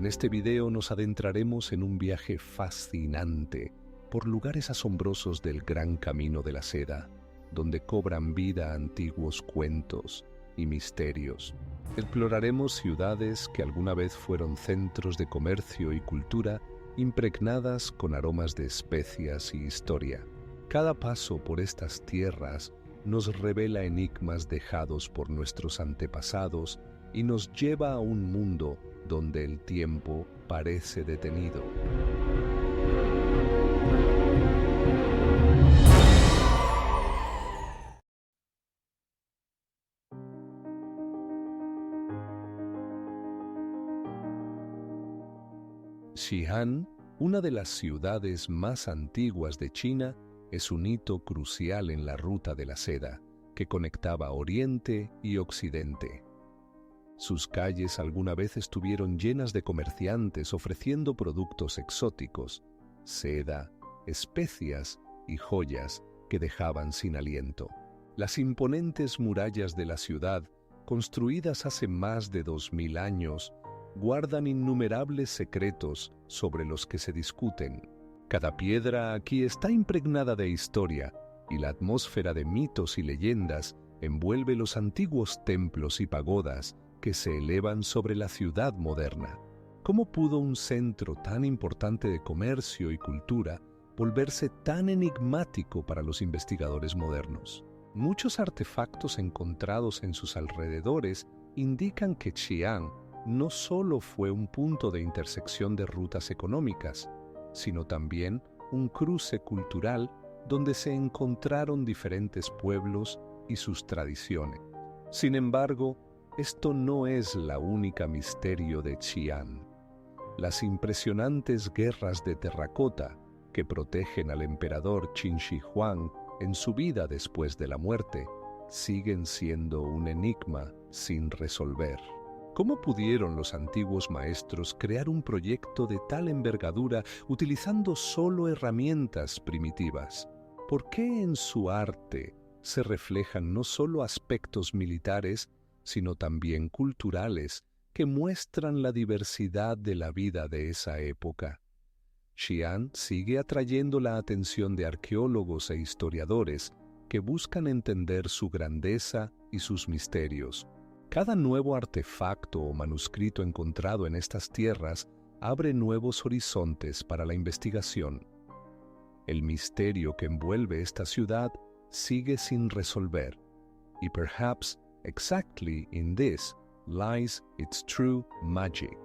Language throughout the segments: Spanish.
En este video nos adentraremos en un viaje fascinante por lugares asombrosos del Gran Camino de la Seda, donde cobran vida antiguos cuentos y misterios. Exploraremos ciudades que alguna vez fueron centros de comercio y cultura impregnadas con aromas de especias y historia. Cada paso por estas tierras nos revela enigmas dejados por nuestros antepasados y nos lleva a un mundo donde el tiempo parece detenido. Xi'an, una de las ciudades más antiguas de China, es un hito crucial en la ruta de la seda, que conectaba Oriente y Occidente. Sus calles alguna vez estuvieron llenas de comerciantes ofreciendo productos exóticos, seda, especias y joyas que dejaban sin aliento. Las imponentes murallas de la ciudad, construidas hace más de 2000 años, guardan innumerables secretos sobre los que se discuten. Cada piedra aquí está impregnada de historia, y la atmósfera de mitos y leyendas envuelve los antiguos templos y pagodas que se elevan sobre la ciudad moderna. ¿Cómo pudo un centro tan importante de comercio y cultura volverse tan enigmático para los investigadores modernos? Muchos artefactos encontrados en sus alrededores indican que Xi'an no solo fue un punto de intersección de rutas económicas, sino también un cruce cultural donde se encontraron diferentes pueblos y sus tradiciones. Sin embargo, esto no es la única misterio de Xi'an. Las impresionantes guerras de terracota que protegen al emperador Qin Shi Huang en su vida después de la muerte siguen siendo un enigma sin resolver. ¿Cómo pudieron los antiguos maestros crear un proyecto de tal envergadura utilizando solo herramientas primitivas? ¿Por qué en su arte se reflejan no solo aspectos militares, sino también culturales que muestran la diversidad de la vida de esa época? Xi'an sigue atrayendo la atención de arqueólogos e historiadores que buscan entender su grandeza y sus misterios. Cada nuevo artefacto o manuscrito encontrado en estas tierras abre nuevos horizontes para la investigación. El misterio que envuelve esta ciudad sigue sin resolver, y perhaps exactly in this lies its true magic.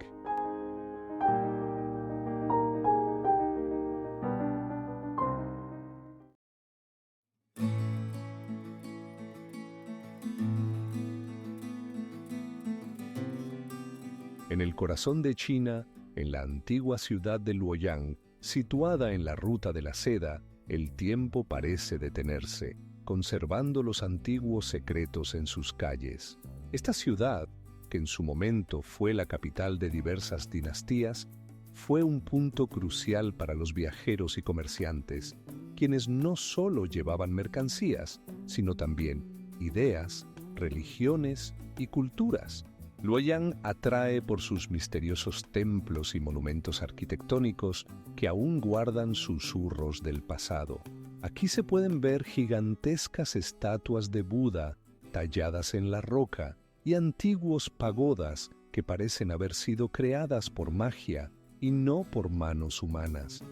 En el corazón de China, en la antigua ciudad de Luoyang, situada en la ruta de la seda, el tiempo parece detenerse, conservando los antiguos secretos en sus calles. Esta ciudad, que en su momento fue la capital de diversas dinastías, fue un punto crucial para los viajeros y comerciantes, quienes no solo llevaban mercancías, sino también ideas, religiones y culturas. Luoyang atrae por sus misteriosos templos y monumentos arquitectónicos que aún guardan susurros del pasado. Aquí se pueden ver gigantescas estatuas de Buda talladas en la roca y antiguos pagodas que parecen haber sido creadas por magia y no por manos humanas.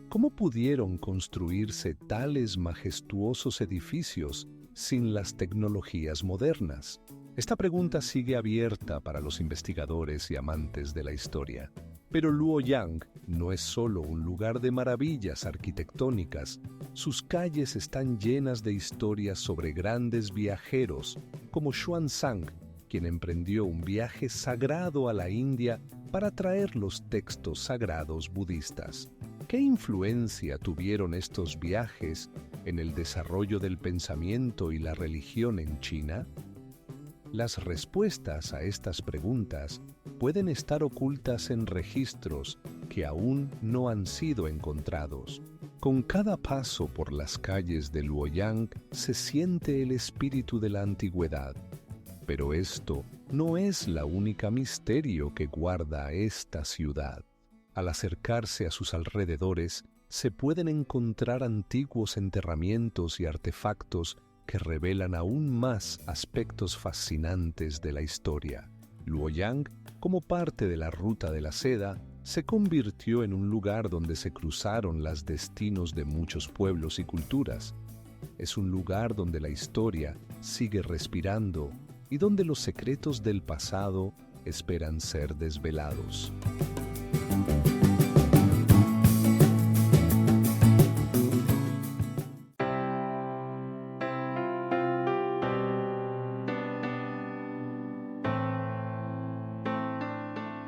¿Cómo pudieron construirse tales majestuosos edificios sin las tecnologías modernas? Esta pregunta sigue abierta para los investigadores y amantes de la historia. Pero Luoyang no es solo un lugar de maravillas arquitectónicas. Sus calles están llenas de historias sobre grandes viajeros, como Xuanzang, quien emprendió un viaje sagrado a la India para traer los textos sagrados budistas. ¿Qué influencia tuvieron estos viajes en el desarrollo del pensamiento y la religión en China? Las respuestas a estas preguntas pueden estar ocultas en registros que aún no han sido encontrados. Con cada paso por las calles de Luoyang se siente el espíritu de la antigüedad, pero esto no es la única misterio que guarda esta ciudad. Al acercarse a sus alrededores, se pueden encontrar antiguos enterramientos y artefactos que revelan aún más aspectos fascinantes de la historia. Luoyang, como parte de la Ruta de la Seda, se convirtió en un lugar donde se cruzaron los destinos de muchos pueblos y culturas. Es un lugar donde la historia sigue respirando y donde los secretos del pasado esperan ser desvelados.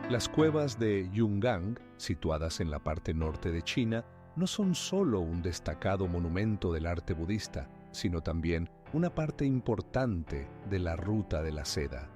Las cuevas de Yungang, situadas en la parte norte de China, no son solo un destacado monumento del arte budista, sino también una parte importante de la Ruta de la Seda.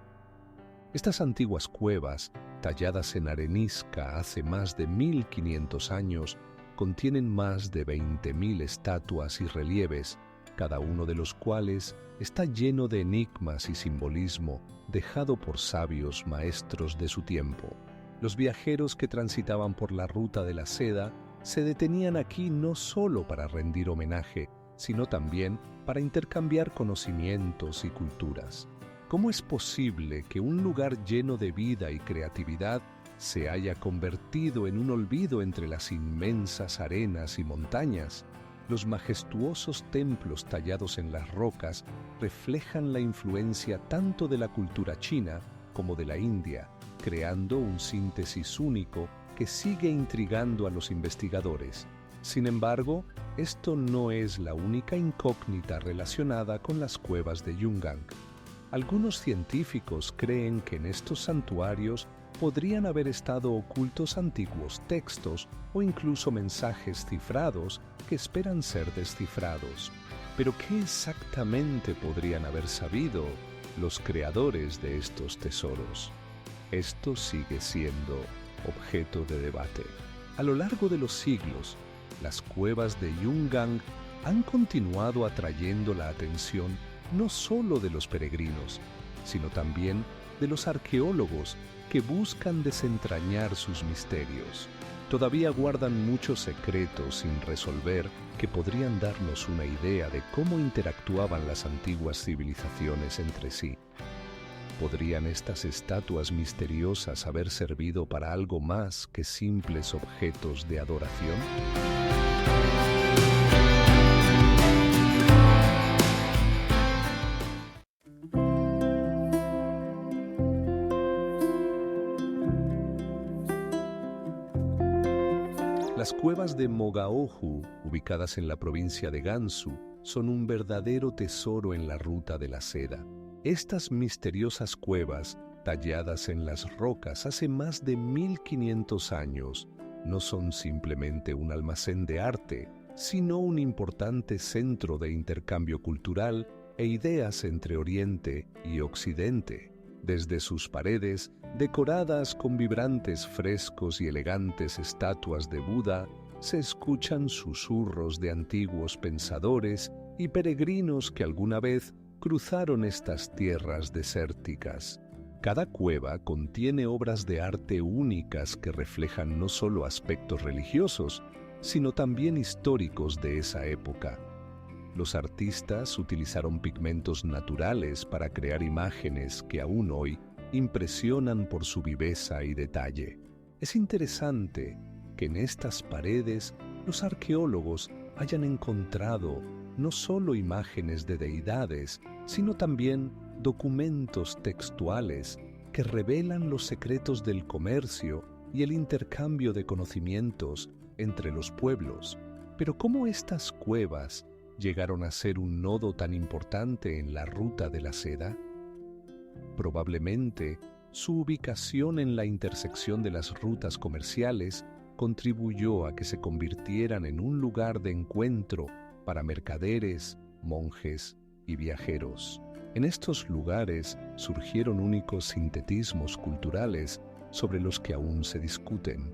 Estas antiguas cuevas, talladas en arenisca hace más de 1500 años, contienen más de 20.000 estatuas y relieves, cada uno de los cuales está lleno de enigmas y simbolismo dejado por sabios maestros de su tiempo. Los viajeros que transitaban por la Ruta de la Seda se detenían aquí no solo para rendir homenaje, sino también para intercambiar conocimientos y culturas. ¿Cómo es posible que un lugar lleno de vida y creatividad se haya convertido en un olvido entre las inmensas arenas y montañas? Los majestuosos templos tallados en las rocas reflejan la influencia tanto de la cultura china como de la India, creando un síntesis único que sigue intrigando a los investigadores. Sin embargo, esto no es la única incógnita relacionada con las cuevas de Yungang. Algunos científicos creen que en estos santuarios podrían haber estado ocultos antiguos textos o incluso mensajes cifrados que esperan ser descifrados. Pero ¿qué exactamente podrían haber sabido los creadores de estos tesoros? Esto sigue siendo objeto de debate. A lo largo de los siglos, las cuevas de Yungang han continuado atrayendo la atención no solo de los peregrinos, sino también de los arqueólogos que buscan desentrañar sus misterios. Todavía guardan muchos secretos sin resolver que podrían darnos una idea de cómo interactuaban las antiguas civilizaciones entre sí. ¿Podrían estas estatuas misteriosas haber servido para algo más que simples objetos de adoración? Las cuevas de Mogaohu, ubicadas en la provincia de Gansu, son un verdadero tesoro en la Ruta de la Seda. Estas misteriosas cuevas, talladas en las rocas hace más de 1500 años, no son simplemente un almacén de arte, sino un importante centro de intercambio cultural e ideas entre Oriente y Occidente. Desde sus paredes, decoradas con vibrantes frescos y elegantes estatuas de Buda, se escuchan susurros de antiguos pensadores y peregrinos que alguna vez cruzaron estas tierras desérticas. Cada cueva contiene obras de arte únicas que reflejan no solo aspectos religiosos, sino también históricos de esa época. Los artistas utilizaron pigmentos naturales para crear imágenes que aún hoy impresionan por su viveza y detalle. Es interesante que en estas paredes los arqueólogos hayan encontrado no solo imágenes de deidades, sino también documentos textuales que revelan los secretos del comercio y el intercambio de conocimientos entre los pueblos. Pero ¿cómo estas cuevas llegaron a ser un nodo tan importante en la Ruta de la Seda? Probablemente, su ubicación en la intersección de las rutas comerciales contribuyó a que se convirtieran en un lugar de encuentro para mercaderes, monjes y viajeros. En estos lugares surgieron únicos sintetismos culturales sobre los que aún se discuten.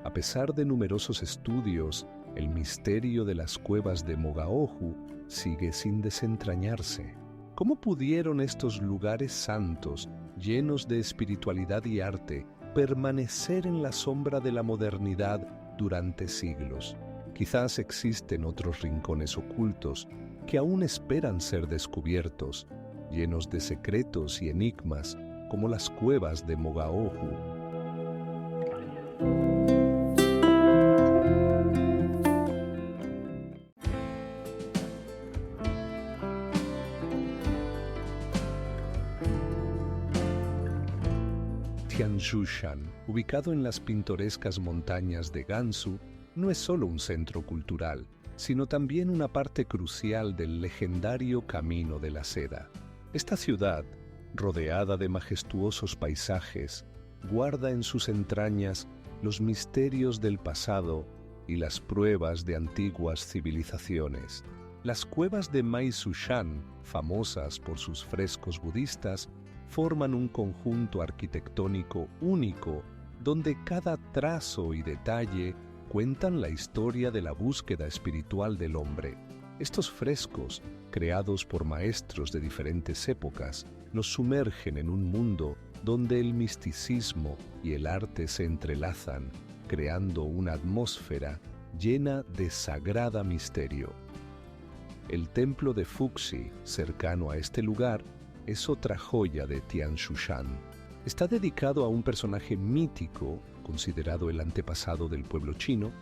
A pesar de numerosos estudios, el misterio de las cuevas de Mogaohu sigue sin desentrañarse. ¿Cómo pudieron estos lugares santos llenos de espiritualidad y arte, permanecer en la sombra de la modernidad durante siglos. Quizás existen otros rincones ocultos que aún esperan ser descubiertos, llenos de secretos y enigmas, como las cuevas de Mogaohu. Tianzhushan, ubicado en las pintorescas montañas de Gansu, no es solo un centro cultural, sino también una parte crucial del legendario Camino de la Seda. Esta ciudad, rodeada de majestuosos paisajes, guarda en sus entrañas los misterios del pasado y las pruebas de antiguas civilizaciones. Las cuevas de Maizushan, famosas por sus frescos budistas, forman un conjunto arquitectónico único donde cada trazo y detalle cuentan la historia de la búsqueda espiritual del hombre. Estos frescos, creados por maestros de diferentes épocas, nos sumergen en un mundo donde el misticismo y el arte se entrelazan, creando una atmósfera llena de sagrado misterio. El templo de Fuxi, cercano a este lugar, es otra joya de Tianzhushan. Está dedicado a un personaje mítico, considerado el antepasado del pueblo chino,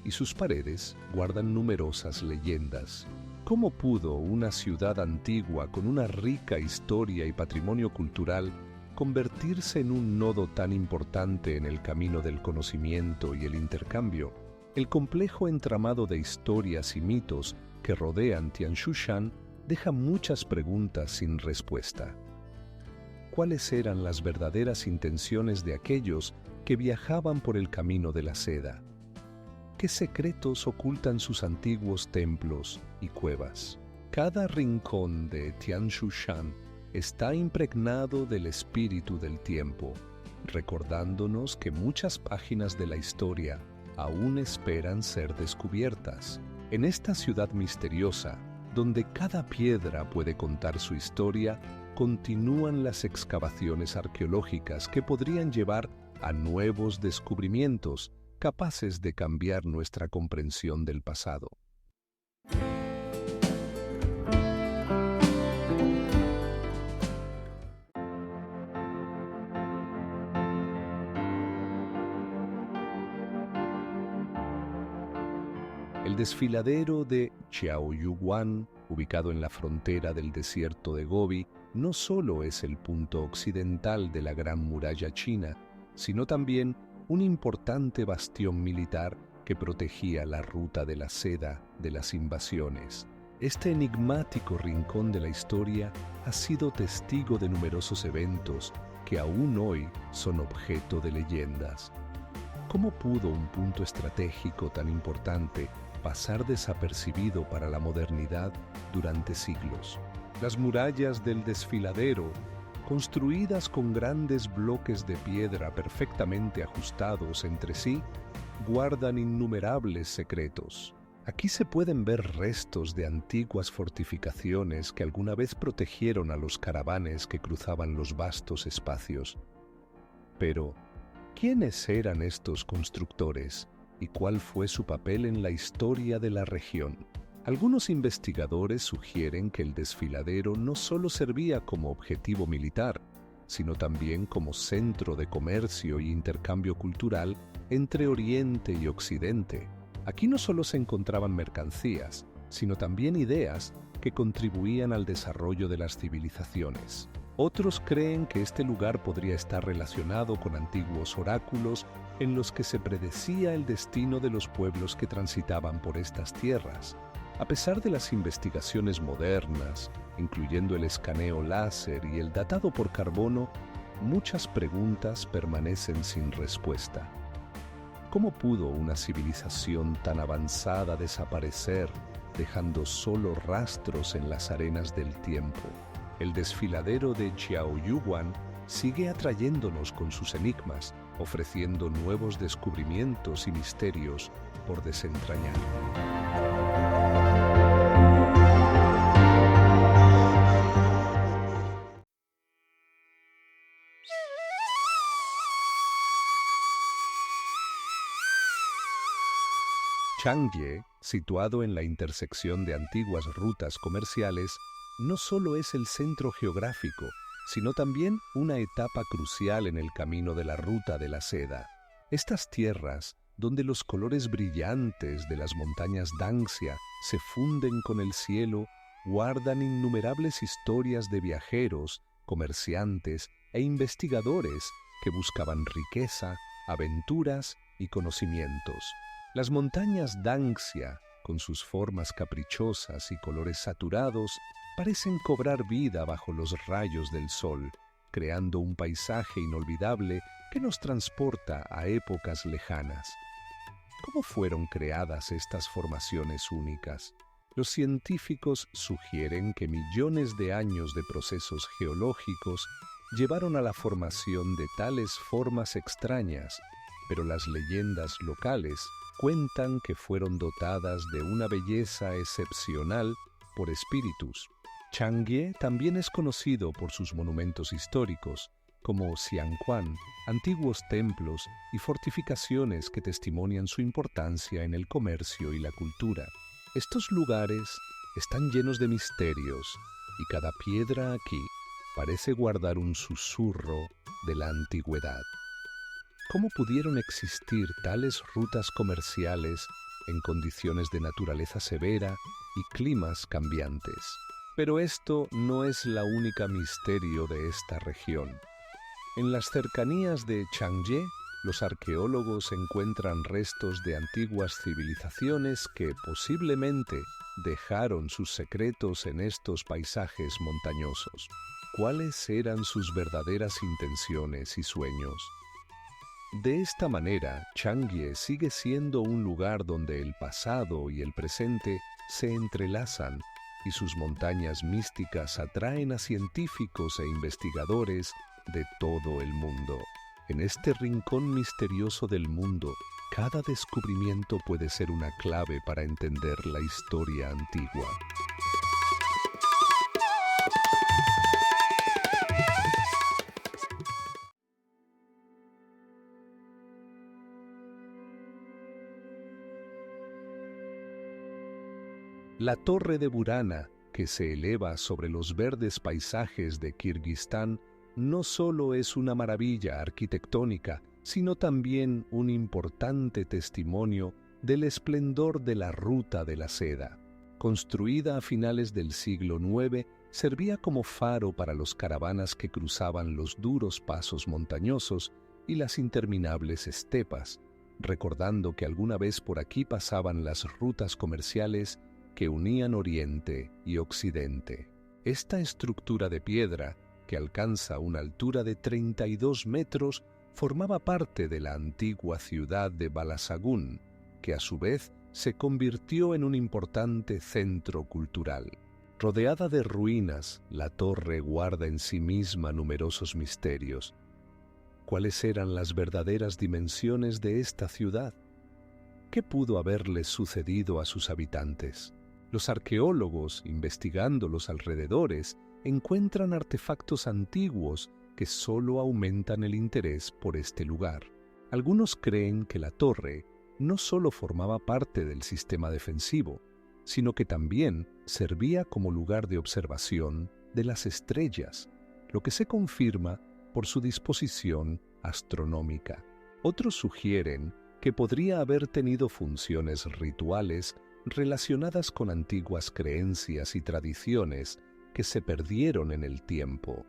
y sus paredes guardan numerosas leyendas. ¿Cómo pudo una ciudad antigua con una rica historia y patrimonio cultural convertirse en un nodo tan importante en el camino del conocimiento y el intercambio? El complejo entramado de historias y mitos que rodean Tianzhushan deja muchas preguntas sin respuesta. ¿Cuáles eran las verdaderas intenciones de aquellos que viajaban por el camino de la seda? ¿Qué secretos ocultan sus antiguos templos y cuevas? Cada rincón de Tianzhushan está impregnado del espíritu del tiempo, recordándonos que muchas páginas de la historia aún esperan ser descubiertas. En esta ciudad misteriosa, donde cada piedra puede contar su historia, continúan las excavaciones arqueológicas que podrían llevar a nuevos descubrimientos capaces de cambiar nuestra comprensión del pasado. El desfiladero de Xiaoyuguan, ubicado en la frontera del desierto de Gobi, no solo es el punto occidental de la Gran Muralla China, sino también un importante bastión militar que protegía la ruta de la seda de las invasiones. Este enigmático rincón de la historia ha sido testigo de numerosos eventos que aún hoy son objeto de leyendas. ¿Cómo pudo un punto estratégico tan importante pasar desapercibido para la modernidad durante siglos? Las murallas del desfiladero, construidas con grandes bloques de piedra perfectamente ajustados entre sí, guardan innumerables secretos. Aquí se pueden ver restos de antiguas fortificaciones que alguna vez protegieron a los caravanes que cruzaban los vastos espacios. Pero, ¿quiénes eran estos constructores y cuál fue su papel en la historia de la región? Algunos investigadores sugieren que el desfiladero no solo servía como objetivo militar, sino también como centro de comercio y intercambio cultural entre Oriente y Occidente. Aquí no solo se encontraban mercancías, sino también ideas que contribuían al desarrollo de las civilizaciones. Otros creen que este lugar podría estar relacionado con antiguos oráculos en los que se predecía el destino de los pueblos que transitaban por estas tierras. A pesar de las investigaciones modernas, incluyendo el escaneo láser y el datado por carbono, muchas preguntas permanecen sin respuesta. ¿Cómo pudo una civilización tan avanzada desaparecer, dejando solo rastros en las arenas del tiempo? El desfiladero de Xiaoyuguan sigue atrayéndonos con sus enigmas, ofreciendo nuevos descubrimientos y misterios por desentrañar. Changye, situado en la intersección de antiguas rutas comerciales, no solo es el centro geográfico, sino también una etapa crucial en el camino de la Ruta de la Seda. Estas tierras, donde los colores brillantes de las montañas Dangxia se funden con el cielo, guardan innumerables historias de viajeros, comerciantes e investigadores que buscaban riqueza, aventuras y conocimientos. Las montañas Dangxia, con sus formas caprichosas y colores saturados, parecen cobrar vida bajo los rayos del sol, creando un paisaje inolvidable que nos transporta a épocas lejanas. ¿Cómo fueron creadas estas formaciones únicas? Los científicos sugieren que millones de años de procesos geológicos llevaron a la formación de tales formas extrañas, pero las leyendas locales cuentan que fueron dotadas de una belleza excepcional por espíritus. Changye también es conocido por sus monumentos históricos, como Xiangquan, antiguos templos y fortificaciones que testimonian su importancia en el comercio y la cultura. Estos lugares están llenos de misterios y cada piedra aquí parece guardar un susurro de la antigüedad. ¿Cómo pudieron existir tales rutas comerciales en condiciones de naturaleza severa y climas cambiantes? Pero esto no es la única misterio de esta región. En las cercanías de Changye, los arqueólogos encuentran restos de antiguas civilizaciones que posiblemente dejaron sus secretos en estos paisajes montañosos. ¿Cuáles eran sus verdaderas intenciones y sueños? De esta manera, Changye sigue siendo un lugar donde el pasado y el presente se entrelazan y sus montañas místicas atraen a científicos e investigadores de todo el mundo. En este rincón misterioso del mundo, cada descubrimiento puede ser una clave para entender la historia antigua. La Torre de Burana, que se eleva sobre los verdes paisajes de Kirguistán, no solo es una maravilla arquitectónica, sino también un importante testimonio del esplendor de la Ruta de la Seda. Construida a finales del siglo IX, servía como faro para las caravanas que cruzaban los duros pasos montañosos y las interminables estepas, recordando que alguna vez por aquí pasaban las rutas comerciales que unían Oriente y Occidente. Esta estructura de piedra, que alcanza una altura de 32 metros, formaba parte de la antigua ciudad de Balasagún, que a su vez se convirtió en un importante centro cultural. Rodeada de ruinas, la torre guarda en sí misma numerosos misterios. ¿Cuáles eran las verdaderas dimensiones de esta ciudad? ¿Qué pudo haberles sucedido a sus habitantes? Los arqueólogos, investigando los alrededores, encuentran artefactos antiguos que solo aumentan el interés por este lugar. Algunos creen que la torre no solo formaba parte del sistema defensivo, sino que también servía como lugar de observación de las estrellas, lo que se confirma por su disposición astronómica. Otros sugieren que podría haber tenido funciones rituales relacionadas con antiguas creencias y tradiciones que se perdieron en el tiempo.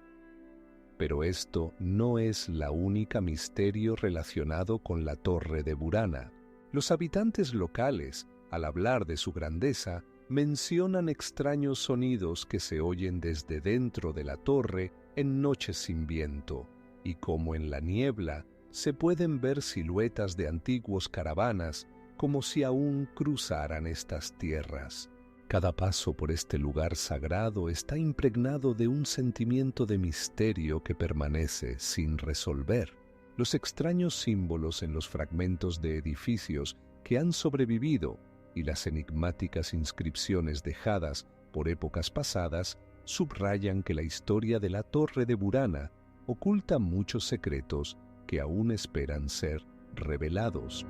Pero esto no es la única misterio relacionado con la Torre de Burana. Los habitantes locales, al hablar de su grandeza, mencionan extraños sonidos que se oyen desde dentro de la torre en noches sin viento, y como en la niebla se pueden ver siluetas de antiguos caravanas como si aún cruzaran estas tierras. Cada paso por este lugar sagrado está impregnado de un sentimiento de misterio que permanece sin resolver. Los extraños símbolos en los fragmentos de edificios que han sobrevivido y las enigmáticas inscripciones dejadas por épocas pasadas subrayan que la historia de la Torre de Burana oculta muchos secretos que aún esperan ser revelados.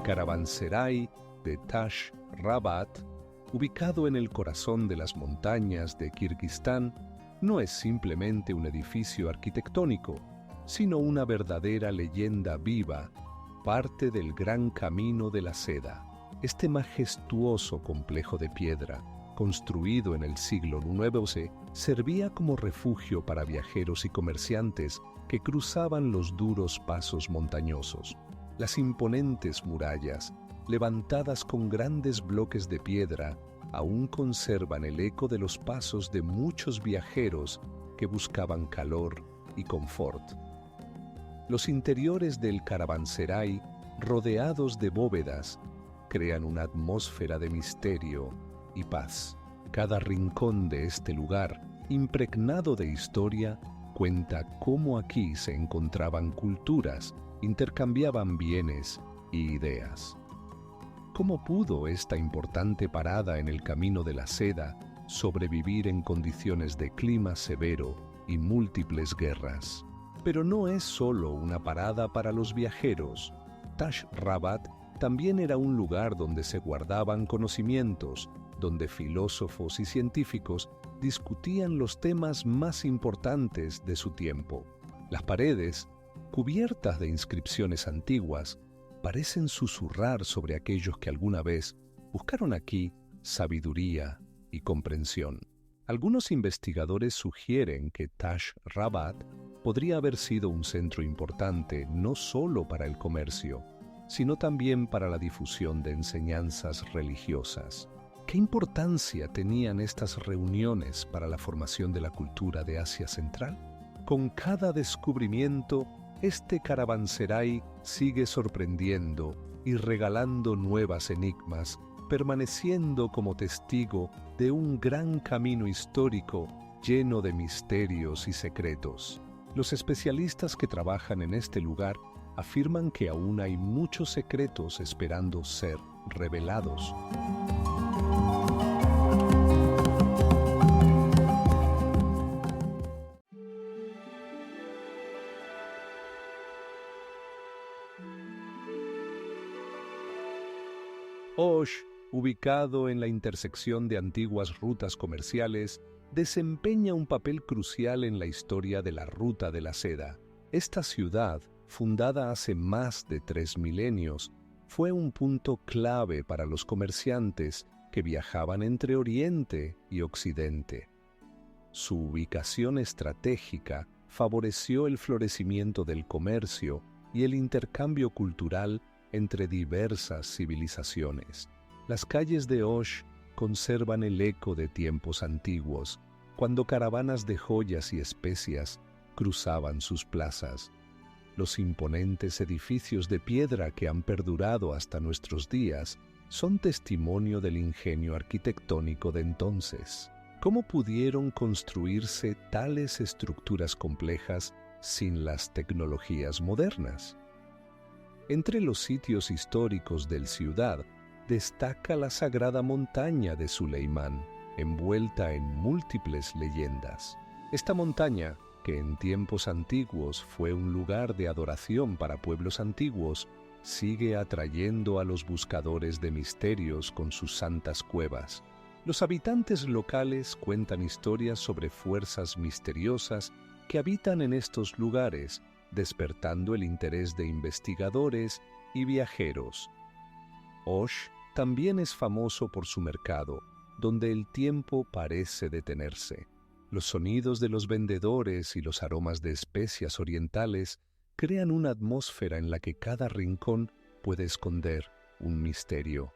caravanserai de Tash Rabat, ubicado en el corazón de las montañas de Kirguistán, no es simplemente un edificio arquitectónico, sino una verdadera leyenda viva, parte del Gran Camino de la Seda. Este majestuoso complejo de piedra, construido en el siglo IX, servía como refugio para viajeros y comerciantes que cruzaban los duros pasos montañosos. Las imponentes murallas, levantadas con grandes bloques de piedra, aún conservan el eco de los pasos de muchos viajeros que buscaban calor y confort. Los interiores del caravanserai, rodeados de bóvedas, crean una atmósfera de misterio y paz. Cada rincón de este lugar, impregnado de historia, cuenta cómo aquí se encontraban culturas, intercambiaban bienes y ideas. ¿Cómo pudo esta importante parada en el Camino de la Seda sobrevivir en condiciones de clima severo y múltiples guerras? Pero no es solo una parada para los viajeros. Tash Rabat también era un lugar donde se guardaban conocimientos, donde filósofos y científicos discutían los temas más importantes de su tiempo. Las paredes, cubiertas de inscripciones antiguas, parecen susurrar sobre aquellos que alguna vez buscaron aquí sabiduría y comprensión. Algunos investigadores sugieren que Tash Rabat podría haber sido un centro importante no solo para el comercio, sino también para la difusión de enseñanzas religiosas. ¿Qué importancia tenían estas reuniones para la formación de la cultura de Asia Central? Con cada descubrimiento, este caravanserai sigue sorprendiendo y regalando nuevas enigmas, permaneciendo como testigo de un gran camino histórico lleno de misterios y secretos. Los especialistas que trabajan en este lugar afirman que aún hay muchos secretos esperando ser revelados. Osh, ubicado en la intersección de antiguas rutas comerciales, desempeña un papel crucial en la historia de la Ruta de la Seda. Esta ciudad, fundada hace más de 3 milenios, fue un punto clave para los comerciantes que viajaban entre Oriente y Occidente. Su ubicación estratégica favoreció el florecimiento del comercio y el intercambio cultural entre diversas civilizaciones. Las calles de Osh conservan el eco de tiempos antiguos, cuando caravanas de joyas y especias cruzaban sus plazas. Los imponentes edificios de piedra que han perdurado hasta nuestros días son testimonio del ingenio arquitectónico de entonces. ¿Cómo pudieron construirse tales estructuras complejas sin las tecnologías modernas? Entre los sitios históricos del ciudad destaca la sagrada montaña de Suleimán, envuelta en múltiples leyendas. Esta montaña, que en tiempos antiguos fue un lugar de adoración para pueblos antiguos, sigue atrayendo a los buscadores de misterios con sus santas cuevas. Los habitantes locales cuentan historias sobre fuerzas misteriosas que habitan en estos lugares, despertando el interés de investigadores y viajeros. Osh también es famoso por su mercado, donde el tiempo parece detenerse. Los sonidos de los vendedores y los aromas de especias orientales crean una atmósfera en la que cada rincón puede esconder un misterio.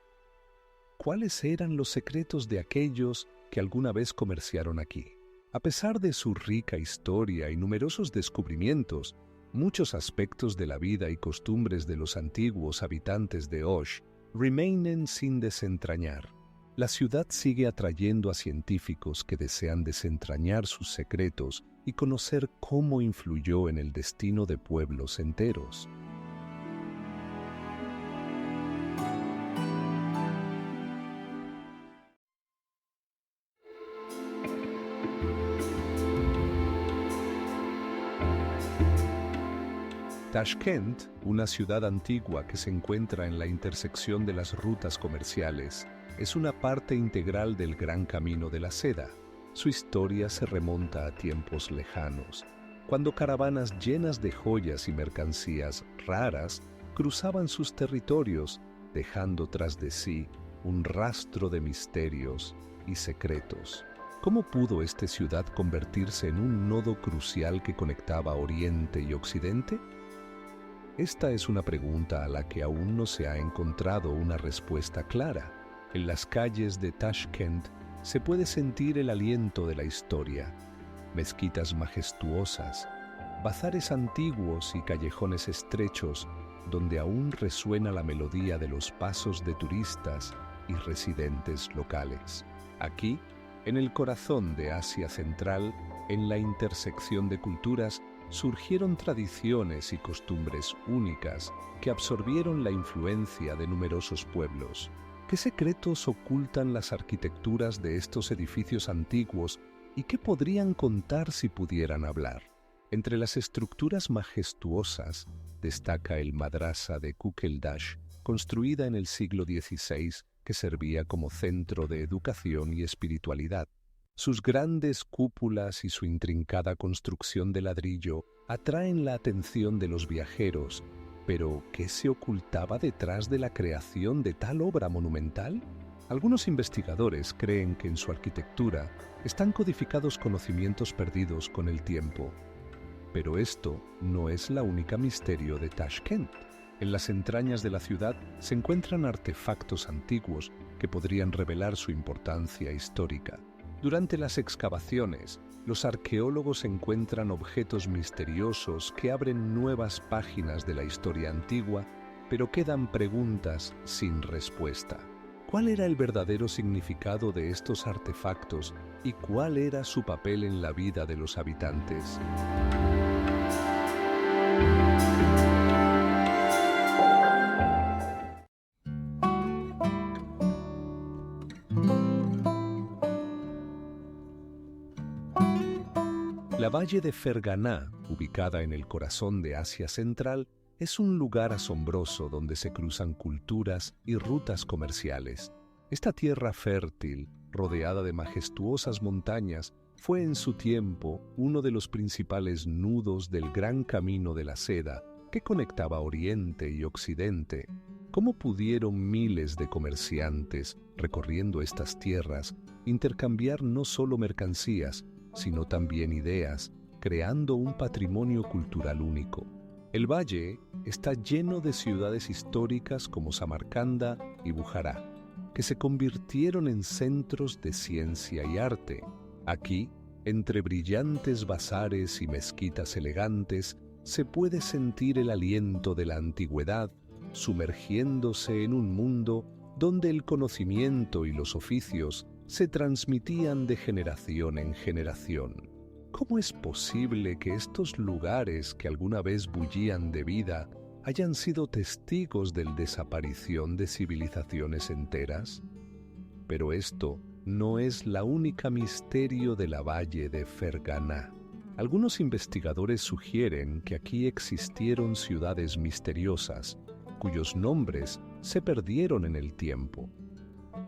¿Cuáles eran los secretos de aquellos que alguna vez comerciaron aquí? A pesar de su rica historia y numerosos descubrimientos, muchos aspectos de la vida y costumbres de los antiguos habitantes de Osh remainen sin desentrañar. La ciudad sigue atrayendo a científicos que desean desentrañar sus secretos y conocer cómo influyó en el destino de pueblos enteros. Tashkent, una ciudad antigua que se encuentra en la intersección de las rutas comerciales, es una parte integral del Gran Camino de la Seda. Su historia se remonta a tiempos lejanos, cuando caravanas llenas de joyas y mercancías raras cruzaban sus territorios, dejando tras de sí un rastro de misterios y secretos. ¿Cómo pudo esta ciudad convertirse en un nodo crucial que conectaba Oriente y Occidente? Esta es una pregunta a la que aún no se ha encontrado una respuesta clara. En las calles de Tashkent se puede sentir el aliento de la historia. Mezquitas majestuosas, bazares antiguos y callejones estrechos donde aún resuena la melodía de los pasos de turistas y residentes locales. Aquí, en el corazón de Asia Central, en la intersección de culturas, surgieron tradiciones y costumbres únicas que absorbieron la influencia de numerosos pueblos. ¿Qué secretos ocultan las arquitecturas de estos edificios antiguos y qué podrían contar si pudieran hablar? Entre las estructuras majestuosas destaca el Madrasa de Kukeldash, construida en el siglo XVI, que servía como centro de educación y espiritualidad. Sus grandes cúpulas y su intrincada construcción de ladrillo atraen la atención de los viajeros, pero ¿qué se ocultaba detrás de la creación de tal obra monumental? Algunos investigadores creen que en su arquitectura están codificados conocimientos perdidos con el tiempo. Pero esto no es la única misterio de Tashkent. En las entrañas de la ciudad se encuentran artefactos antiguos que podrían revelar su importancia histórica. Durante las excavaciones, los arqueólogos encuentran objetos misteriosos que abren nuevas páginas de la historia antigua, pero quedan preguntas sin respuesta. ¿Cuál era el verdadero significado de estos artefactos y cuál era su papel en la vida de los habitantes? La Valle de Ferganá, ubicada en el corazón de Asia Central, es un lugar asombroso donde se cruzan culturas y rutas comerciales. Esta tierra fértil, rodeada de majestuosas montañas, fue en su tiempo uno de los principales nudos del Gran Camino de la Seda que conectaba Oriente y Occidente. ¿Cómo pudieron miles de comerciantes, recorriendo estas tierras, intercambiar no solo mercancías, sino también ideas, creando un patrimonio cultural único? El valle está lleno de ciudades históricas como Samarcanda y Bujará, que se convirtieron en centros de ciencia y arte. Aquí, entre brillantes bazares y mezquitas elegantes, se puede sentir el aliento de la antigüedad, sumergiéndose en un mundo donde el conocimiento y los oficios se transmitían de generación en generación. ¿Cómo es posible que estos lugares que alguna vez bullían de vida hayan sido testigos de la desaparición de civilizaciones enteras? Pero esto no es la única misterio de la Valle de Ferganá. Algunos investigadores sugieren que aquí existieron ciudades misteriosas, cuyos nombres se perdieron en el tiempo.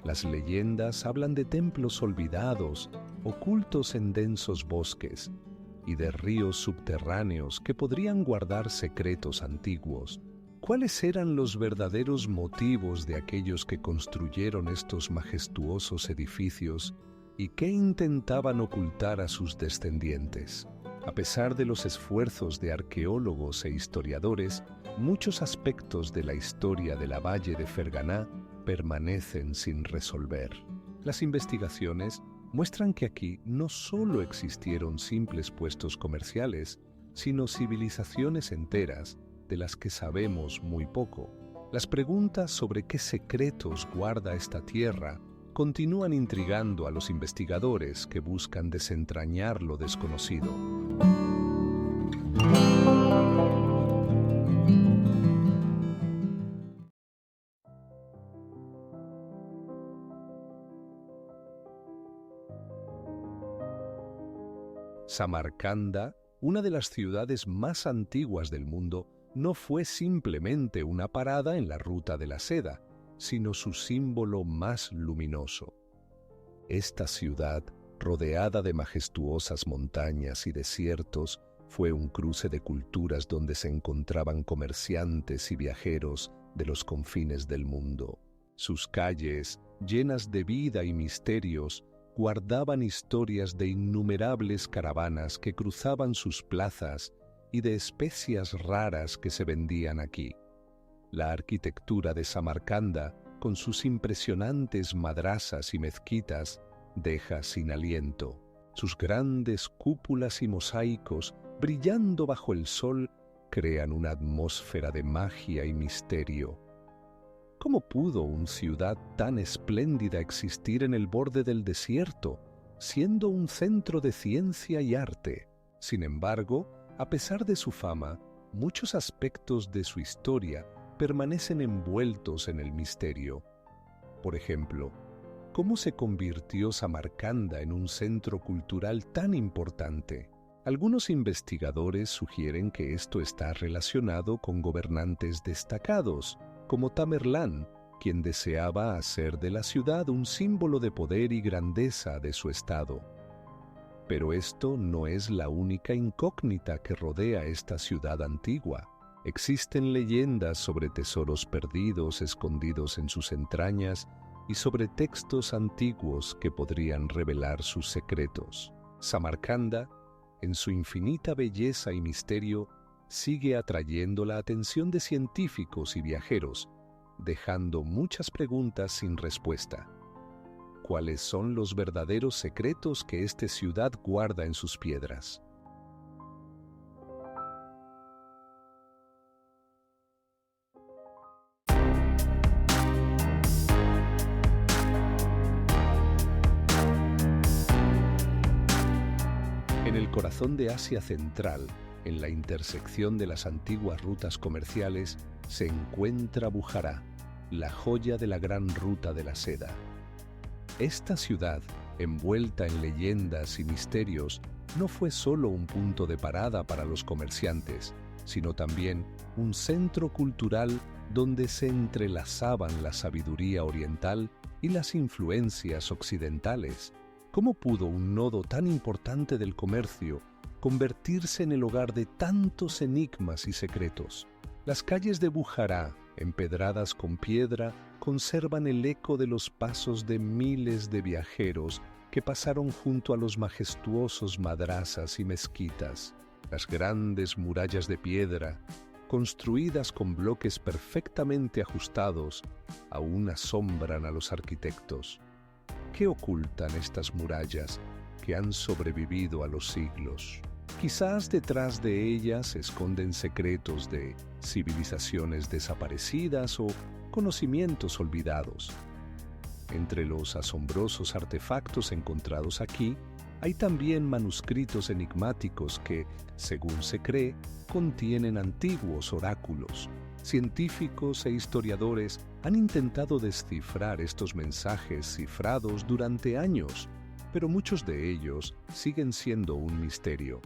Las leyendas hablan de templos olvidados, ocultos en densos bosques, y de ríos subterráneos que podrían guardar secretos antiguos. ¿Cuáles eran los verdaderos motivos de aquellos que construyeron estos majestuosos edificios y qué intentaban ocultar a sus descendientes? A pesar de los esfuerzos de arqueólogos e historiadores, muchos aspectos de la historia de la Valle de Ferganá permanecen sin resolver. Las investigaciones muestran que aquí no solo existieron simples puestos comerciales, sino civilizaciones enteras de las que sabemos muy poco. Las preguntas sobre qué secretos guarda esta tierra continúan intrigando a los investigadores que buscan desentrañar lo desconocido. Samarcanda, una de las ciudades más antiguas del mundo, no fue simplemente una parada en la ruta de la seda, sino su símbolo más luminoso. Esta ciudad, rodeada de majestuosas montañas y desiertos, fue un cruce de culturas donde se encontraban comerciantes y viajeros de los confines del mundo. Sus calles, llenas de vida y misterios, guardaban historias de innumerables caravanas que cruzaban sus plazas y de especias raras que se vendían aquí. La arquitectura de Samarcanda, con sus impresionantes madrasas y mezquitas, deja sin aliento. Sus grandes cúpulas y mosaicos, brillando bajo el sol, crean una atmósfera de magia y misterio. ¿Cómo pudo una ciudad tan espléndida existir en el borde del desierto, siendo un centro de ciencia y arte? Sin embargo, a pesar de su fama, muchos aspectos de su historia permanecen envueltos en el misterio. Por ejemplo, ¿cómo se convirtió Samarcanda en un centro cultural tan importante? Algunos investigadores sugieren que esto está relacionado con gobernantes destacados, como Tamerlán, quien deseaba hacer de la ciudad un símbolo de poder y grandeza de su estado. Pero esto no es la única incógnita que rodea esta ciudad antigua. Existen leyendas sobre tesoros perdidos escondidos en sus entrañas y sobre textos antiguos que podrían revelar sus secretos. Samarcanda, en su infinita belleza y misterio, sigue atrayendo la atención de científicos y viajeros, dejando muchas preguntas sin respuesta. ¿Cuáles son los verdaderos secretos que esta ciudad guarda en sus piedras? En el corazón de Asia Central, en la intersección de las antiguas rutas comerciales, se encuentra Bujará, la joya de la gran ruta de la seda. Esta ciudad, envuelta en leyendas y misterios, no fue solo un punto de parada para los comerciantes, sino también un centro cultural donde se entrelazaban la sabiduría oriental y las influencias occidentales. ¿Cómo pudo un nodo tan importante del comercio convertirse en el hogar de tantos enigmas y secretos? Las calles de Bujará, empedradas con piedra, conservan el eco de los pasos de miles de viajeros que pasaron junto a los majestuosos madrasas y mezquitas. Las grandes murallas de piedra, construidas con bloques perfectamente ajustados, aún asombran a los arquitectos. ¿Qué ocultan estas murallas que han sobrevivido a los siglos? Quizás detrás de ellas se esconden secretos de civilizaciones desaparecidas o conocimientos olvidados. Entre los asombrosos artefactos encontrados aquí, hay también manuscritos enigmáticos que, según se cree, contienen antiguos oráculos. Científicos e historiadores han intentado descifrar estos mensajes cifrados durante años, pero muchos de ellos siguen siendo un misterio.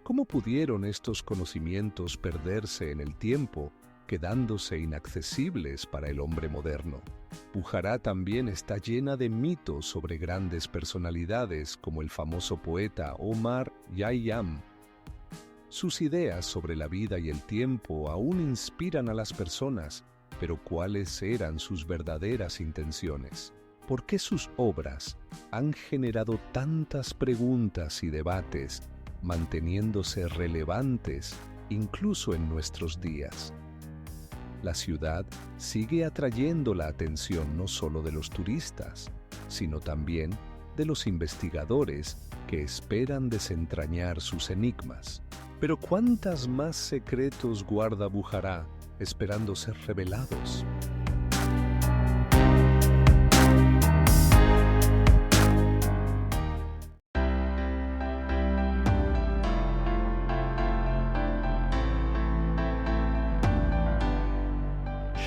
¿Cómo pudieron estos conocimientos perderse en el tiempo, quedándose inaccesibles para el hombre moderno? Bujará también está llena de mitos sobre grandes personalidades como el famoso poeta Omar Khayyam. Sus ideas sobre la vida y el tiempo aún inspiran a las personas, pero ¿cuáles eran sus verdaderas intenciones? ¿Por qué sus obras han generado tantas preguntas y debates, manteniéndose relevantes incluso en nuestros días? La ciudad sigue atrayendo la atención no solo de los turistas, sino también de los investigadores que esperan desentrañar sus enigmas. Pero ¿cuántas más secretos guarda Bujará esperando ser revelados?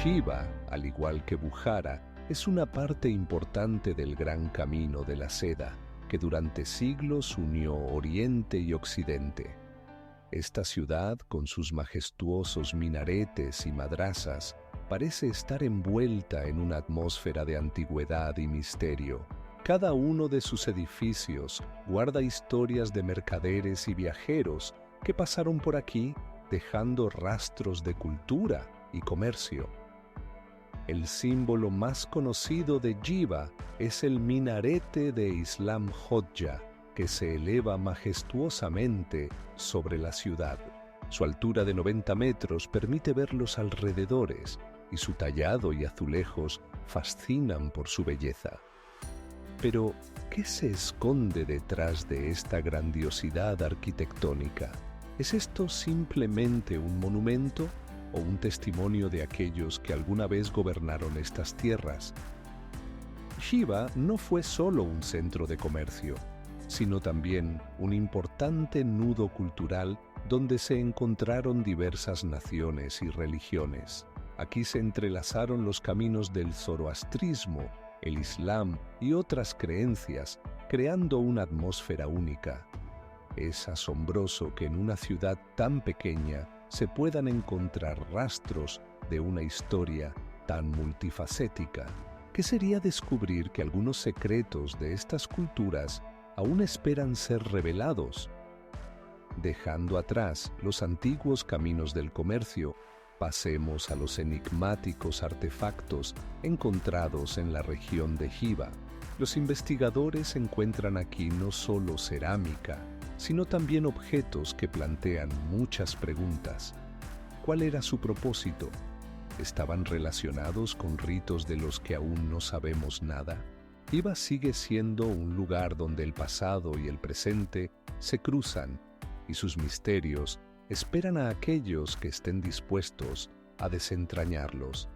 Shiva, al igual que Bujará, es una parte importante del gran camino de la seda, que durante siglos unió Oriente y Occidente. Esta ciudad, con sus majestuosos minaretes y madrasas, parece estar envuelta en una atmósfera de antigüedad y misterio. Cada uno de sus edificios guarda historias de mercaderes y viajeros que pasaron por aquí dejando rastros de cultura y comercio. El símbolo más conocido de Giva es el minarete de Islam Hodja, que se eleva majestuosamente sobre la ciudad. Su altura de 90 metros permite ver los alrededores y su tallado y azulejos fascinan por su belleza. Pero, ¿qué se esconde detrás de esta grandiosidad arquitectónica? ¿Es esto simplemente un monumento o un testimonio de aquellos que alguna vez gobernaron estas tierras? Giva no fue solo un centro de comercio, sino también un importante nudo cultural donde se encontraron diversas naciones y religiones. Aquí se entrelazaron los caminos del zoroastrismo, el islam y otras creencias, creando una atmósfera única. Es asombroso que en una ciudad tan pequeña se puedan encontrar rastros de una historia tan multifacética. ¿Qué sería descubrir que algunos secretos de estas culturas aún esperan ser revelados? Dejando atrás los antiguos caminos del comercio, pasemos a los enigmáticos artefactos encontrados en la región de Giva. Los investigadores encuentran aquí no solo cerámica, sino también objetos que plantean muchas preguntas. ¿Cuál era su propósito? ¿Estaban relacionados con ritos de los que aún no sabemos nada? Giva sigue siendo un lugar donde el pasado y el presente se cruzan, y sus misterios esperan a aquellos que estén dispuestos a desentrañarlos.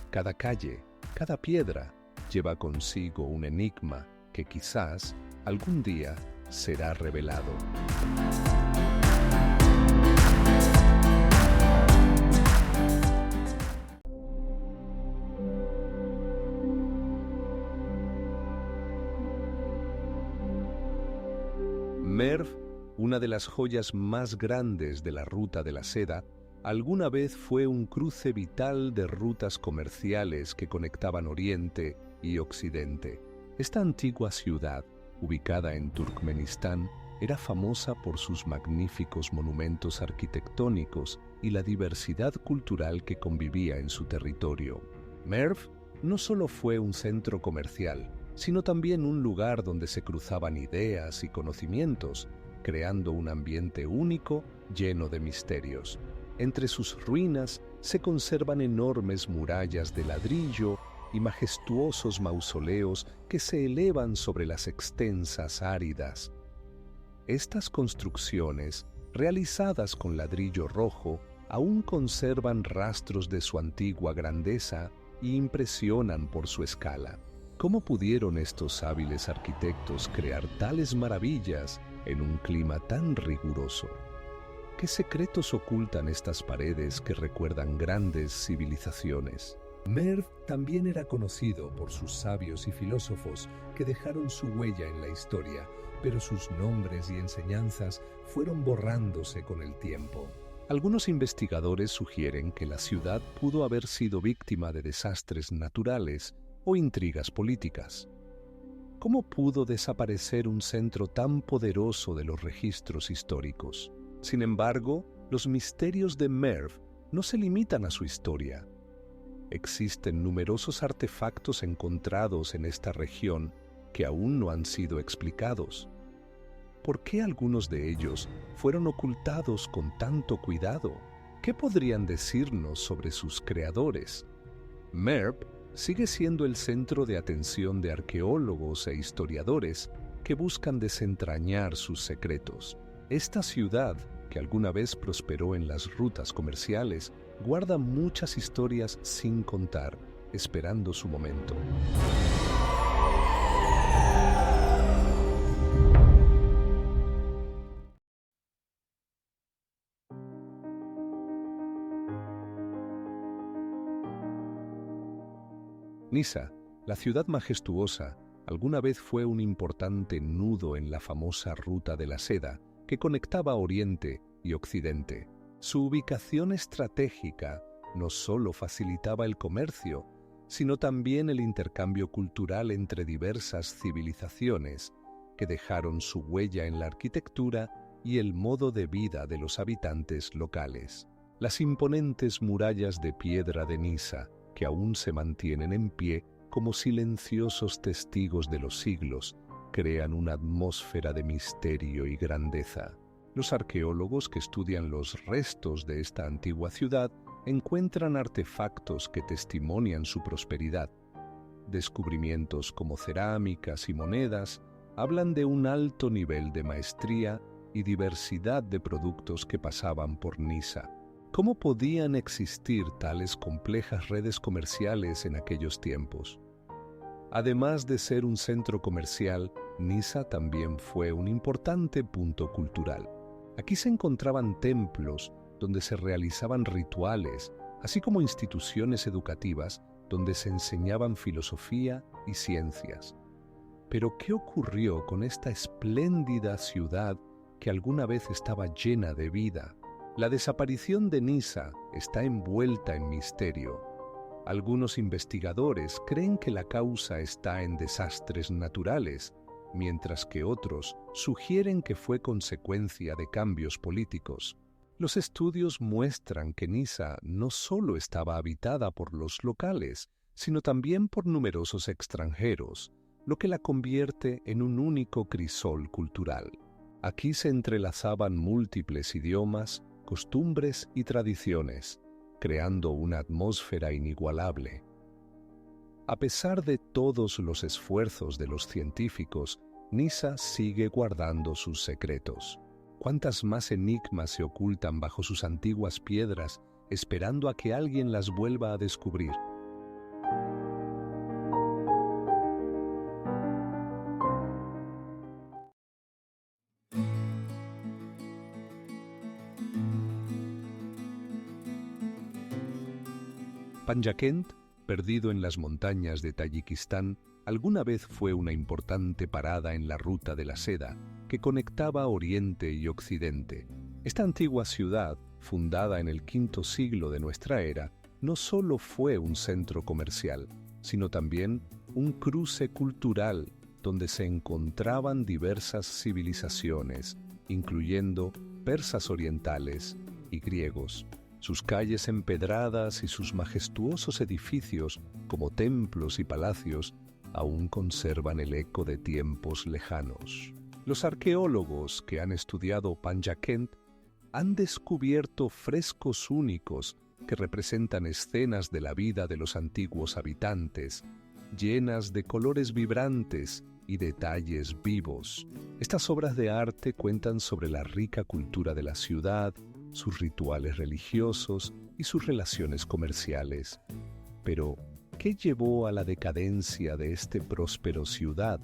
Cada calle, cada piedra, lleva consigo un enigma que quizás algún día será revelado. Merv, una de las joyas más grandes de la Ruta de la Seda, alguna vez fue un cruce vital de rutas comerciales que conectaban Oriente y Occidente. Esta antigua ciudad, ubicada en Turkmenistán, era famosa por sus magníficos monumentos arquitectónicos y la diversidad cultural que convivía en su territorio. Merv no solo fue un centro comercial, sino también un lugar donde se cruzaban ideas y conocimientos, creando un ambiente único lleno de misterios. Entre sus ruinas se conservan enormes murallas de ladrillo y majestuosos mausoleos que se elevan sobre las extensas áridas. Estas construcciones, realizadas con ladrillo rojo, aún conservan rastros de su antigua grandeza y impresionan por su escala. ¿Cómo pudieron estos hábiles arquitectos crear tales maravillas en un clima tan riguroso? ¿Qué secretos ocultan estas paredes que recuerdan grandes civilizaciones? Merv también era conocido por sus sabios y filósofos que dejaron su huella en la historia, pero sus nombres y enseñanzas fueron borrándose con el tiempo. Algunos investigadores sugieren que la ciudad pudo haber sido víctima de desastres naturales o intrigas políticas. ¿Cómo pudo desaparecer un centro tan poderoso de los registros históricos? Sin embargo, los misterios de Merv no se limitan a su historia. Existen numerosos artefactos encontrados en esta región que aún no han sido explicados. ¿Por qué algunos de ellos fueron ocultados con tanto cuidado? ¿Qué podrían decirnos sobre sus creadores? Merv sigue siendo el centro de atención de arqueólogos e historiadores que buscan desentrañar sus secretos. Esta ciudad, que alguna vez prosperó en las rutas comerciales, guarda muchas historias sin contar, esperando su momento. Nisa, la ciudad majestuosa, alguna vez fue un importante nudo en la famosa Ruta de la Seda, que conectaba Oriente y Occidente. Su ubicación estratégica no solo facilitaba el comercio, sino también el intercambio cultural entre diversas civilizaciones que dejaron su huella en la arquitectura y el modo de vida de los habitantes locales. Las imponentes murallas de piedra de Nisa, que aún se mantienen en pie como silenciosos testigos de los siglos, crean una atmósfera de misterio y grandeza. Los arqueólogos que estudian los restos de esta antigua ciudad encuentran artefactos que testimonian su prosperidad. Descubrimientos como cerámicas y monedas hablan de un alto nivel de maestría y diversidad de productos que pasaban por Nisa. ¿Cómo podían existir tales complejas redes comerciales en aquellos tiempos? Además de ser un centro comercial, Nisa también fue un importante punto cultural. Aquí se encontraban templos donde se realizaban rituales, así como instituciones educativas donde se enseñaban filosofía y ciencias. Pero ¿qué ocurrió con esta espléndida ciudad que alguna vez estaba llena de vida? La desaparición de Nisa está envuelta en misterio. Algunos investigadores creen que la causa está en desastres naturales, mientras que otros sugieren que fue consecuencia de cambios políticos. Los estudios muestran que Nisa no solo estaba habitada por los locales, sino también por numerosos extranjeros, lo que la convierte en un único crisol cultural. Aquí se entrelazaban múltiples idiomas, costumbres y tradiciones, creando una atmósfera inigualable. A pesar de todos los esfuerzos de los científicos, Nisa sigue guardando sus secretos. ¿Cuántas más enigmas se ocultan bajo sus antiguas piedras, esperando a que alguien las vuelva a descubrir? Panjakent, perdido en las montañas de Tayikistán, alguna vez fue una importante parada en la ruta de la seda que conectaba Oriente y Occidente. Esta antigua ciudad, fundada en el V siglo de nuestra era, no solo fue un centro comercial, sino también un cruce cultural donde se encontraban diversas civilizaciones, incluyendo persas orientales y griegos. Sus calles empedradas y sus majestuosos edificios, como templos y palacios, aún conservan el eco de tiempos lejanos. Los arqueólogos que han estudiado Panjakent han descubierto frescos únicos que representan escenas de la vida de los antiguos habitantes, llenas de colores vibrantes y detalles vivos. Estas obras de arte cuentan sobre la rica cultura de la ciudad, sus rituales religiosos y sus relaciones comerciales. Pero, ¿qué llevó a la decadencia de esta próspera ciudad?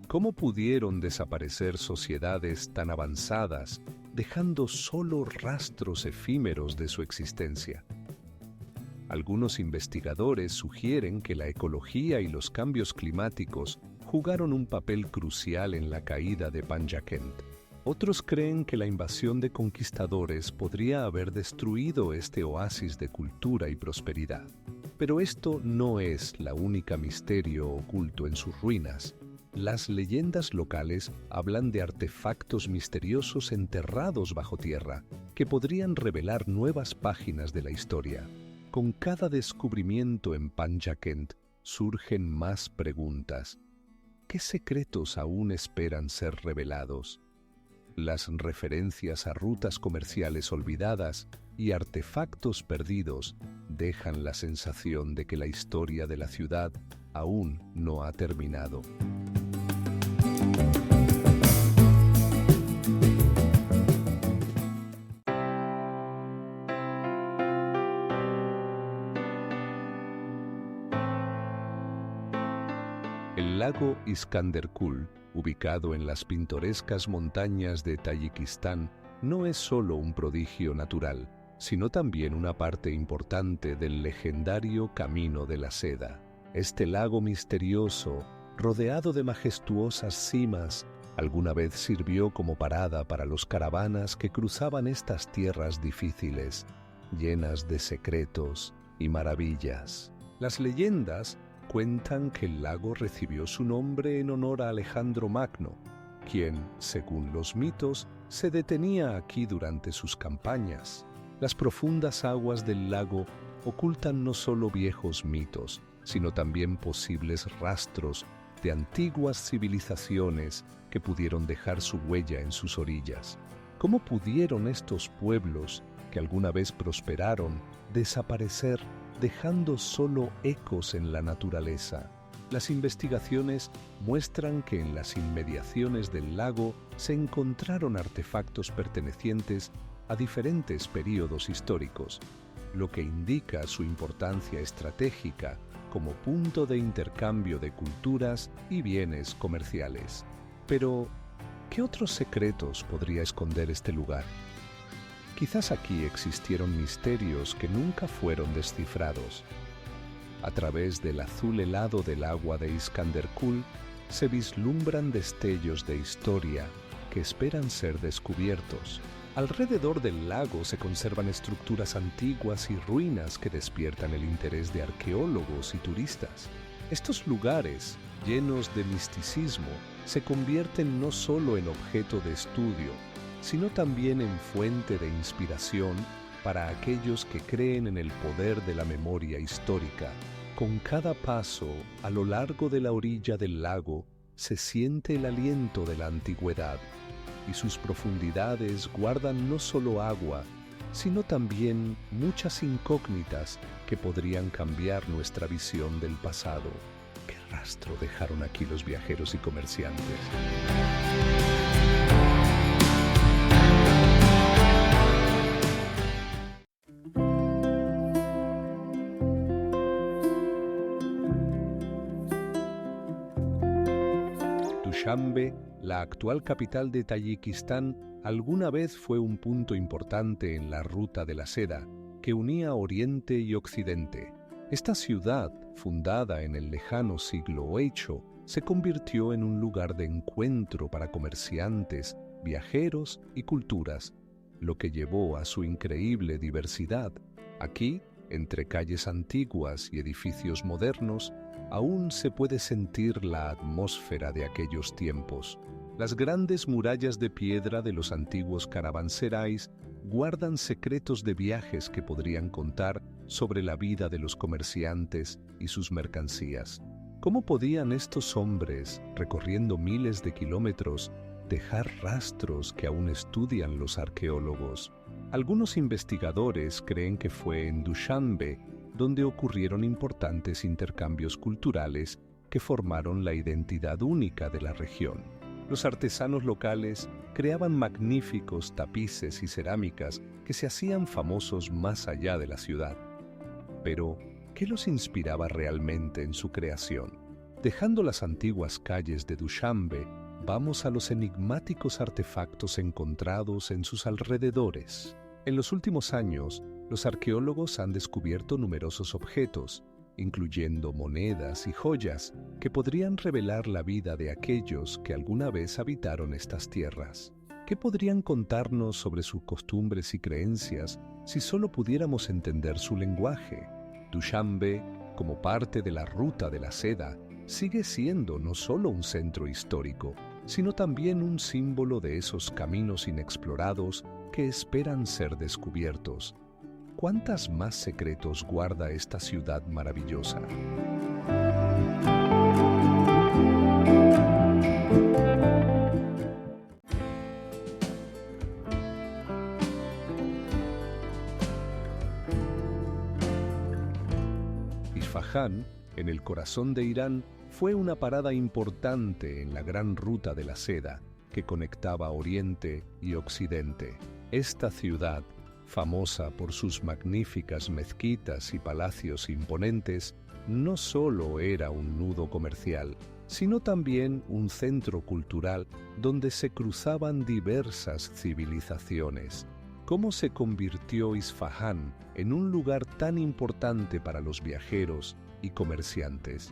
¿Cómo pudieron desaparecer sociedades tan avanzadas, dejando solo rastros efímeros de su existencia? Algunos investigadores sugieren que la ecología y los cambios climáticos jugaron un papel crucial en la caída de Panjakent. Otros creen que la invasión de conquistadores podría haber destruido este oasis de cultura y prosperidad. Pero esto no es la única misterio oculto en sus ruinas. Las leyendas locales hablan de artefactos misteriosos enterrados bajo tierra que podrían revelar nuevas páginas de la historia. Con cada descubrimiento en Panjakent surgen más preguntas. ¿Qué secretos aún esperan ser revelados? Las referencias a rutas comerciales olvidadas y artefactos perdidos dejan la sensación de que la historia de la ciudad aún no ha terminado. El lago Iskanderkul, ubicado en las pintorescas montañas de Tayikistán, no es solo un prodigio natural, sino también una parte importante del legendario Camino de la Seda. Este lago misterioso, rodeado de majestuosas cimas, Alguna vez sirvió como parada para los caravanas que cruzaban estas tierras difíciles, llenas de secretos y maravillas. Las leyendas cuentan que el lago recibió su nombre en honor a Alejandro Magno, quien, según los mitos, se detenía aquí durante sus campañas. Las profundas aguas del lago ocultan no solo viejos mitos, sino también posibles rastros de antiguas civilizaciones que pudieron dejar su huella en sus orillas. ¿Cómo pudieron estos pueblos, que alguna vez prosperaron, desaparecer, dejando solo ecos en la naturaleza? Las investigaciones muestran que en las inmediaciones del lago se encontraron artefactos pertenecientes a diferentes períodos históricos, lo que indica su importancia estratégica como punto de intercambio de culturas y bienes comerciales. Pero, ¿qué otros secretos podría esconder este lugar? Quizás aquí existieron misterios que nunca fueron descifrados. A través del azul helado del agua de Iskanderkul se vislumbran destellos de historia que esperan ser descubiertos. Alrededor del lago se conservan estructuras antiguas y ruinas que despiertan el interés de arqueólogos y turistas. Estos lugares, llenos de misticismo, se convierten no solo en objeto de estudio, sino también en fuente de inspiración para aquellos que creen en el poder de la memoria histórica. Con cada paso a lo largo de la orilla del lago se siente el aliento de la antigüedad, y sus profundidades guardan no solo agua, sino también muchas incógnitas que podrían cambiar nuestra visión del pasado. ¿Qué rastro dejaron aquí los viajeros y comerciantes? Dushanbe, la actual capital de Tayikistán, alguna vez fue un punto importante en la ruta de la seda que unía Oriente y Occidente. Esta ciudad, fundada en el lejano siglo VIII, se convirtió en un lugar de encuentro para comerciantes, viajeros y culturas, lo que llevó a su increíble diversidad. Aquí, entre calles antiguas y edificios modernos, aún se puede sentir la atmósfera de aquellos tiempos. Las grandes murallas de piedra de los antiguos caravanserais guardan secretos de viajes que podrían contar sobre la vida de los comerciantes y sus mercancías. ¿Cómo podían estos hombres, recorriendo miles de kilómetros, dejar rastros que aún estudian los arqueólogos? Algunos investigadores creen que fue en Dushanbe donde ocurrieron importantes intercambios culturales que formaron la identidad única de la región. Los artesanos locales creaban magníficos tapices y cerámicas que se hacían famosos más allá de la ciudad. Pero, ¿qué los inspiraba realmente en su creación? Dejando las antiguas calles de Dushanbe, vamos a los enigmáticos artefactos encontrados en sus alrededores. En los últimos años, los arqueólogos han descubierto numerosos objetos, incluyendo monedas y joyas, que podrían revelar la vida de aquellos que alguna vez habitaron estas tierras. ¿Qué podrían contarnos sobre sus costumbres y creencias si solo pudiéramos entender su lenguaje? Dushanbe, como parte de la ruta de la seda, sigue siendo no solo un centro histórico, sino también un símbolo de esos caminos inexplorados que esperan ser descubiertos. ¿Cuántas más secretos guarda esta ciudad maravillosa? Isfahán, en el corazón de Irán, fue una parada importante en la gran ruta de la seda que conectaba Oriente y Occidente. Esta ciudad, famosa por sus magníficas mezquitas y palacios imponentes, no solo era un nudo comercial, sino también un centro cultural donde se cruzaban diversas civilizaciones. ¿Cómo se convirtió Isfahán en un lugar tan importante para los viajeros y comerciantes?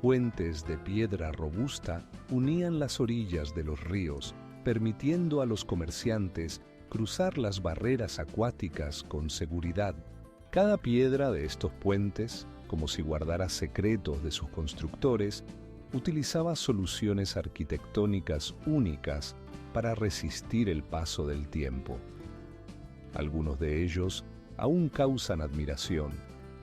puentes de piedra robusta unían las orillas de los ríos, permitiendo a los comerciantes cruzar las barreras acuáticas con seguridad. Cada piedra de estos puentes, como si guardara secretos de sus constructores, utilizaba soluciones arquitectónicas únicas para resistir el paso del tiempo. Algunos de ellos aún causan admiración,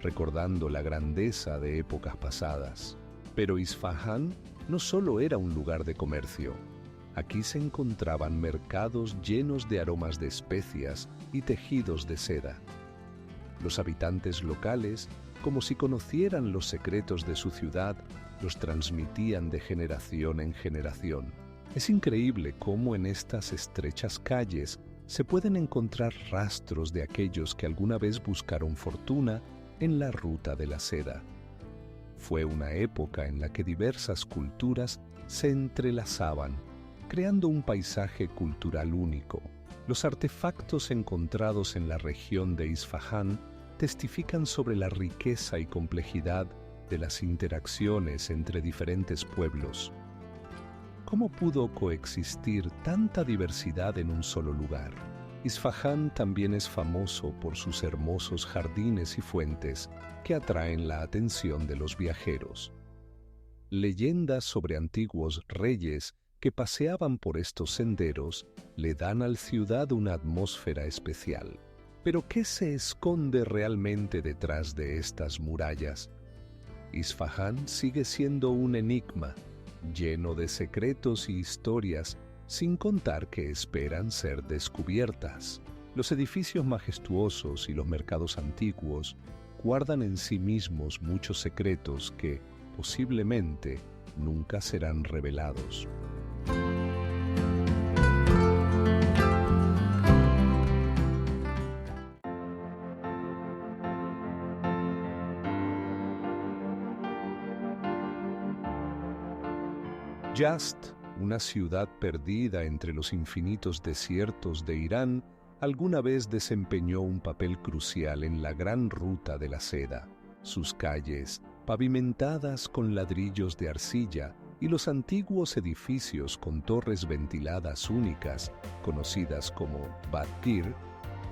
recordando la grandeza de épocas pasadas. Pero Isfahán no solo era un lugar de comercio. Aquí se encontraban mercados llenos de aromas de especias y tejidos de seda. Los habitantes locales, como si conocieran los secretos de su ciudad, los transmitían de generación en generación. Es increíble cómo en estas estrechas calles se pueden encontrar rastros de aquellos que alguna vez buscaron fortuna en la ruta de la seda. Fue una época en la que diversas culturas se entrelazaban, creando un paisaje cultural único. Los artefactos encontrados en la región de Isfahán testifican sobre la riqueza y complejidad de las interacciones entre diferentes pueblos. ¿Cómo pudo coexistir tanta diversidad en un solo lugar? Isfahán también es famoso por sus hermosos jardines y fuentes que atraen la atención de los viajeros. Leyendas sobre antiguos reyes que paseaban por estos senderos le dan a la ciudad una atmósfera especial. Pero ¿qué se esconde realmente detrás de estas murallas? Isfahán sigue siendo un enigma, lleno de secretos y historias, sin contar que esperan ser descubiertas. Los edificios majestuosos y los mercados antiguos guardan en sí mismos muchos secretos que, posiblemente, nunca serán revelados. Yazd, una ciudad perdida entre los infinitos desiertos de Irán, alguna vez desempeñó un papel crucial en la gran ruta de la seda. Sus calles, pavimentadas con ladrillos de arcilla, y los antiguos edificios con torres ventiladas únicas, conocidas como Badkir,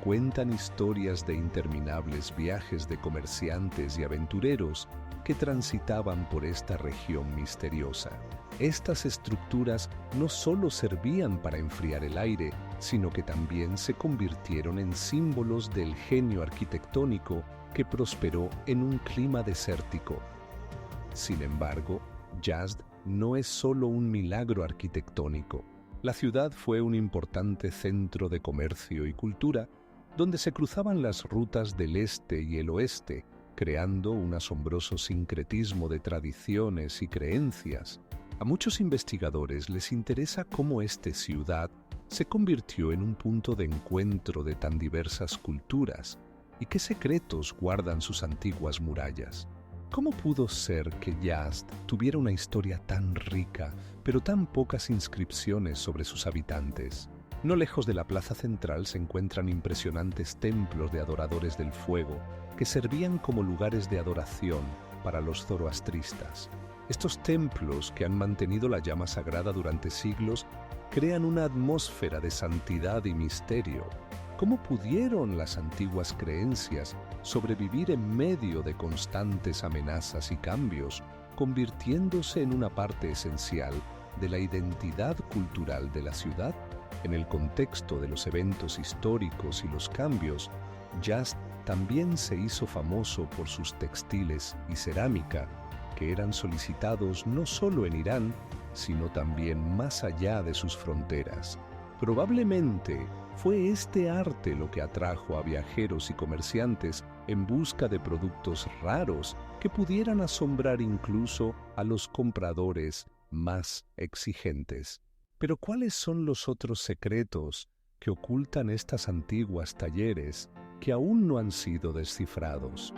cuentan historias de interminables viajes de comerciantes y aventureros que transitaban por esta región misteriosa. Estas estructuras no solo servían para enfriar el aire, sino que también se convirtieron en símbolos del genio arquitectónico que prosperó en un clima desértico. Sin embargo, Yazd no es solo un milagro arquitectónico. La ciudad fue un importante centro de comercio y cultura, donde se cruzaban las rutas del este y el oeste, creando un asombroso sincretismo de tradiciones y creencias. A muchos investigadores les interesa cómo esta ciudad se convirtió en un punto de encuentro de tan diversas culturas y qué secretos guardan sus antiguas murallas. ¿Cómo pudo ser que Yazd tuviera una historia tan rica, pero tan pocas inscripciones sobre sus habitantes? No lejos de la plaza central se encuentran impresionantes templos de adoradores del fuego que servían como lugares de adoración para los zoroastristas. Estos templos, que han mantenido la llama sagrada durante siglos, crean una atmósfera de santidad y misterio. ¿Cómo pudieron las antiguas creencias sobrevivir en medio de constantes amenazas y cambios, convirtiéndose en una parte esencial de la identidad cultural de la ciudad? En el contexto de los eventos históricos y los cambios, Yazd también se hizo famoso por sus textiles y cerámica, que eran solicitados no solo en Irán, sino también más allá de sus fronteras. Probablemente fue este arte lo que atrajo a viajeros y comerciantes en busca de productos raros que pudieran asombrar incluso a los compradores más exigentes. Pero ¿cuáles son los otros secretos que ocultan estas antiguas talleres que aún no han sido descifrados?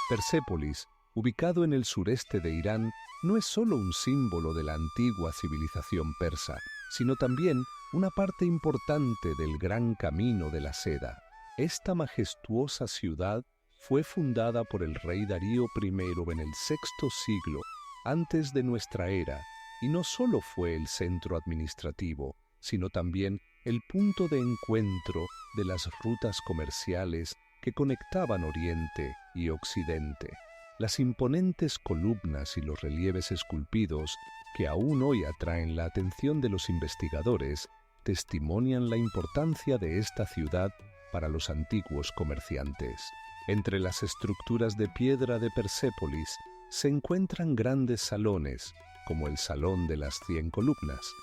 Persépolis ubicado en el sureste de Irán, no es solo un símbolo de la antigua civilización persa, sino también una parte importante del gran camino de la seda. Esta majestuosa ciudad fue fundada por el rey Darío I en el sexto siglo antes de nuestra era, y no solo fue el centro administrativo, sino también el punto de encuentro de las rutas comerciales que conectaban Oriente y Occidente. Las imponentes columnas y los relieves esculpidos, que aún hoy atraen la atención de los investigadores, testimonian la importancia de esta ciudad para los antiguos comerciantes. Entre las estructuras de piedra de Persépolis se encuentran grandes salones, como el Salón de las 100 Columnas,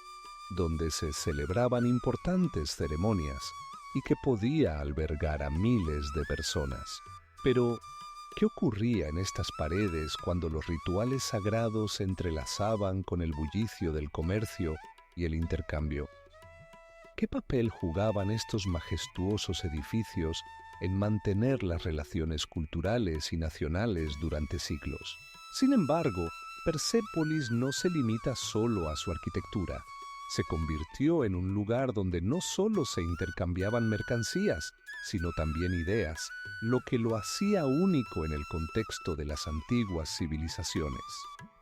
donde se celebraban importantes ceremonias y que podía albergar a miles de personas. Pero, ¿qué ocurría en estas paredes cuando los rituales sagrados se entrelazaban con el bullicio del comercio y el intercambio? ¿Qué papel jugaban estos majestuosos edificios en mantener las relaciones culturales y nacionales durante siglos? Sin embargo, Persépolis no se limita solo a su arquitectura. Se convirtió en un lugar donde no solo se intercambiaban mercancías, sino también ideas, lo que lo hacía único en el contexto de las antiguas civilizaciones.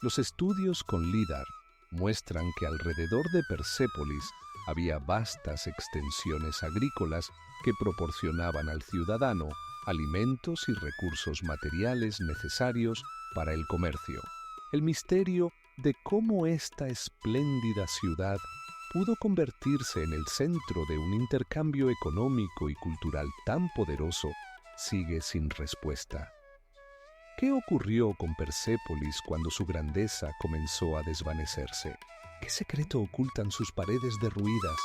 Los estudios con LIDAR muestran que alrededor de Persépolis había vastas extensiones agrícolas que proporcionaban al ciudadano alimentos y recursos materiales necesarios para el comercio. El misterio de cómo esta espléndida ciudad pudo convertirse en el centro de un intercambio económico y cultural tan poderoso sigue sin respuesta. ¿Qué ocurrió con Persépolis cuando su grandeza comenzó a desvanecerse? ¿Qué secreto ocultan sus paredes derruidas?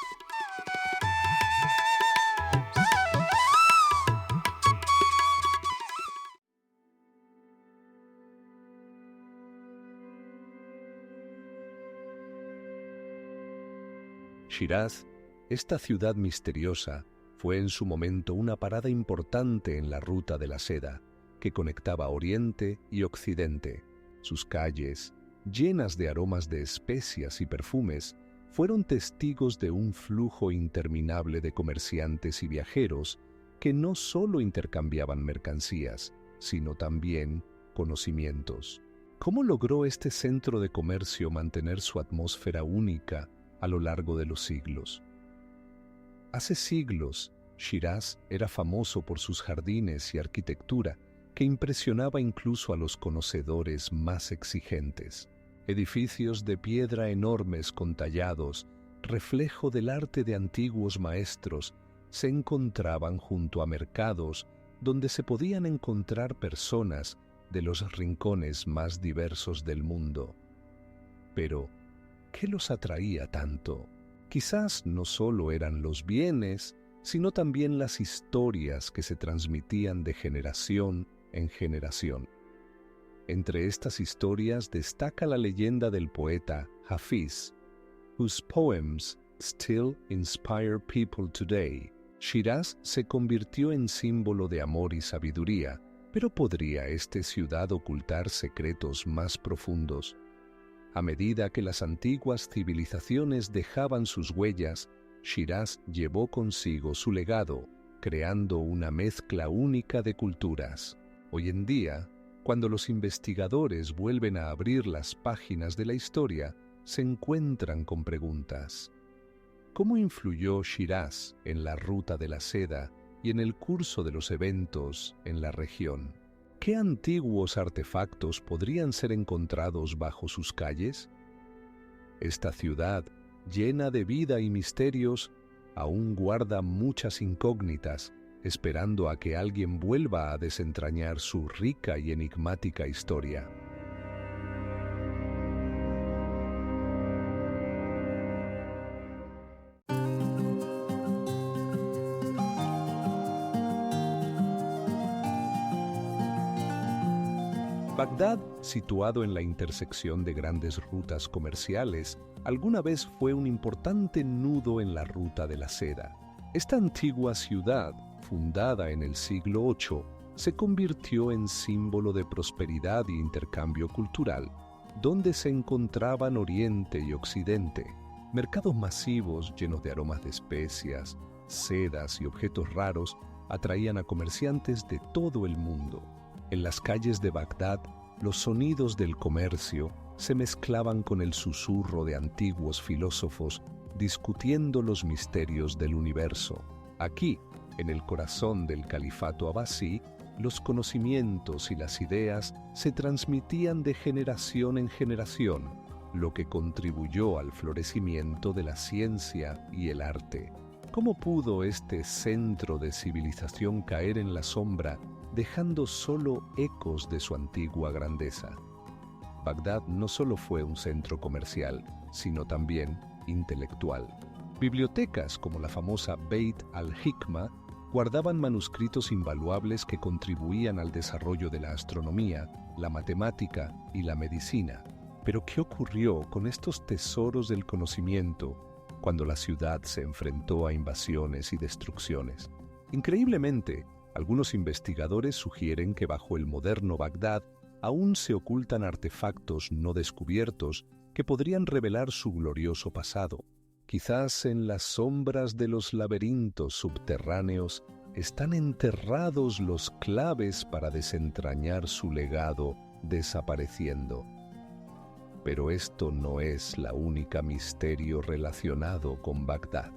Shiraz, esta ciudad misteriosa, fue en su momento una parada importante en la ruta de la seda, que conectaba Oriente y Occidente. Sus calles, llenas de aromas de especias y perfumes, fueron testigos de un flujo interminable de comerciantes y viajeros que no solo intercambiaban mercancías, sino también conocimientos. ¿Cómo logró este centro de comercio mantener su atmósfera única a lo largo de los siglos? Hace siglos, Shiraz era famoso por sus jardines y arquitectura, que impresionaba incluso a los conocedores más exigentes. Edificios de piedra enormes con tallados, reflejo del arte de antiguos maestros, se encontraban junto a mercados donde se podían encontrar personas de los rincones más diversos del mundo. Pero, ¿qué los atraía tanto? Quizás no solo eran los bienes, sino también las historias que se transmitían de generación en generación. Entre estas historias destaca la leyenda del poeta Hafiz, whose poems still inspire people today. Shiraz se convirtió en símbolo de amor y sabiduría, pero ¿podría esta ciudad ocultar secretos más profundos? A medida que las antiguas civilizaciones dejaban sus huellas, Shiraz llevó consigo su legado, creando una mezcla única de culturas. Hoy en día, cuando los investigadores vuelven a abrir las páginas de la historia, se encuentran con preguntas. ¿Cómo influyó Shiraz en la ruta de la seda y en el curso de los eventos en la región? ¿Qué antiguos artefactos podrían ser encontrados bajo sus calles? Esta ciudad, llena de vida y misterios, aún guarda muchas incógnitas, esperando a que alguien vuelva a desentrañar su rica y enigmática historia. Bagdad, situado en la intersección de grandes rutas comerciales, alguna vez fue un importante nudo en la ruta de la seda. Esta antigua ciudad, fundada en el siglo VIII, se convirtió en símbolo de prosperidad e intercambio cultural, donde se encontraban Oriente y Occidente, mercados masivos llenos de aromas de especias, sedas y objetos raros atraían a comerciantes de todo el mundo. En las calles de Bagdad, los sonidos del comercio se mezclaban con el susurro de antiguos filósofos discutiendo los misterios del universo. Aquí, en el corazón del califato abasí, los conocimientos y las ideas se transmitían de generación en generación, lo que contribuyó al florecimiento de la ciencia y el arte. ¿Cómo pudo este centro de civilización caer en la sombra, dejando solo ecos de su antigua grandeza? Bagdad no solo fue un centro comercial, sino también intelectual. Bibliotecas como la famosa Beit al-Hikma guardaban manuscritos invaluables que contribuían al desarrollo de la astronomía, la matemática y la medicina. Pero ¿qué ocurrió con estos tesoros del conocimiento cuando la ciudad se enfrentó a invasiones y destrucciones? Increíblemente, algunos investigadores sugieren que bajo el moderno Bagdad aún se ocultan artefactos no descubiertos que podrían revelar su glorioso pasado. Quizás en las sombras de los laberintos subterráneos están enterrados los claves para desentrañar su legado desapareciendo. Pero esto no es la única misterio relacionado con Bagdad.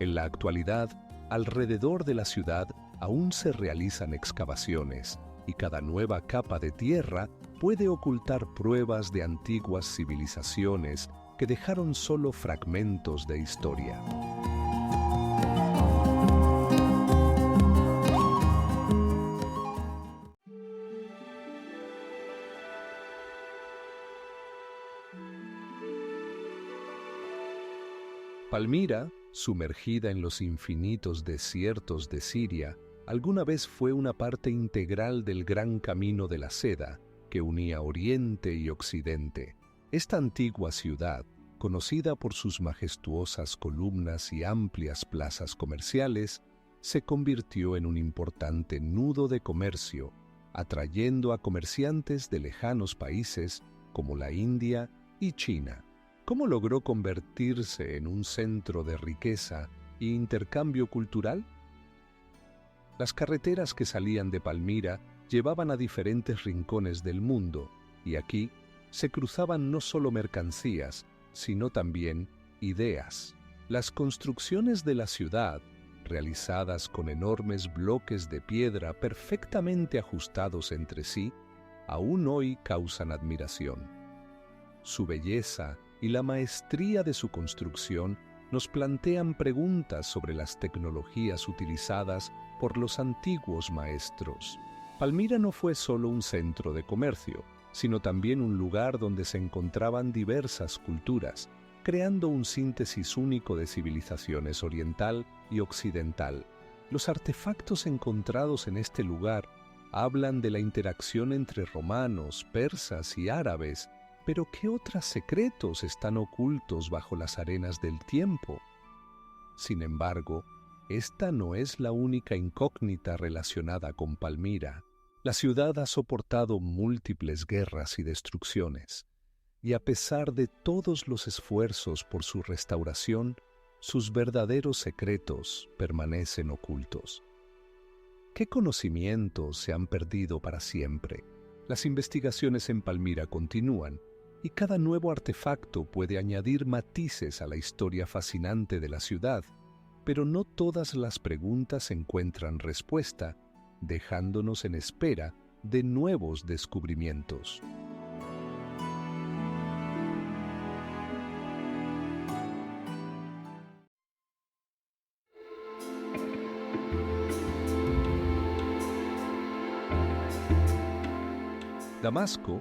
En la actualidad, alrededor de la ciudad aún se realizan excavaciones y cada nueva capa de tierra puede ocultar pruebas de antiguas civilizaciones que dejaron solo fragmentos de historia. Palmira, sumergida en los infinitos desiertos de Siria, alguna vez fue una parte integral del gran camino de la seda que unía Oriente y Occidente. Esta antigua ciudad, conocida por sus majestuosas columnas y amplias plazas comerciales, se convirtió en un importante nudo de comercio, atrayendo a comerciantes de lejanos países como la India y China. ¿Cómo logró convertirse en un centro de riqueza e intercambio cultural? Las carreteras que salían de Palmira llevaban a diferentes rincones del mundo, y aquí se cruzaban no solo mercancías, sino también ideas. Las construcciones de la ciudad, realizadas con enormes bloques de piedra perfectamente ajustados entre sí, aún hoy causan admiración. Su belleza y la maestría de su construcción nos plantean preguntas sobre las tecnologías utilizadas por los antiguos maestros. Palmira no fue solo un centro de comercio, sino también un lugar donde se encontraban diversas culturas, creando un síntesis único de civilizaciones oriental y occidental. Los artefactos encontrados en este lugar hablan de la interacción entre romanos, persas y árabes. Pero ¿qué otros secretos están ocultos bajo las arenas del tiempo? Sin embargo, esta no es la única incógnita relacionada con Palmira. La ciudad ha soportado múltiples guerras y destrucciones, y a pesar de todos los esfuerzos por su restauración, sus verdaderos secretos permanecen ocultos. ¿Qué conocimientos se han perdido para siempre? Las investigaciones en Palmira continúan, y cada nuevo artefacto puede añadir matices a la historia fascinante de la ciudad, pero no todas las preguntas encuentran respuesta, dejándonos en espera de nuevos descubrimientos. Damasco,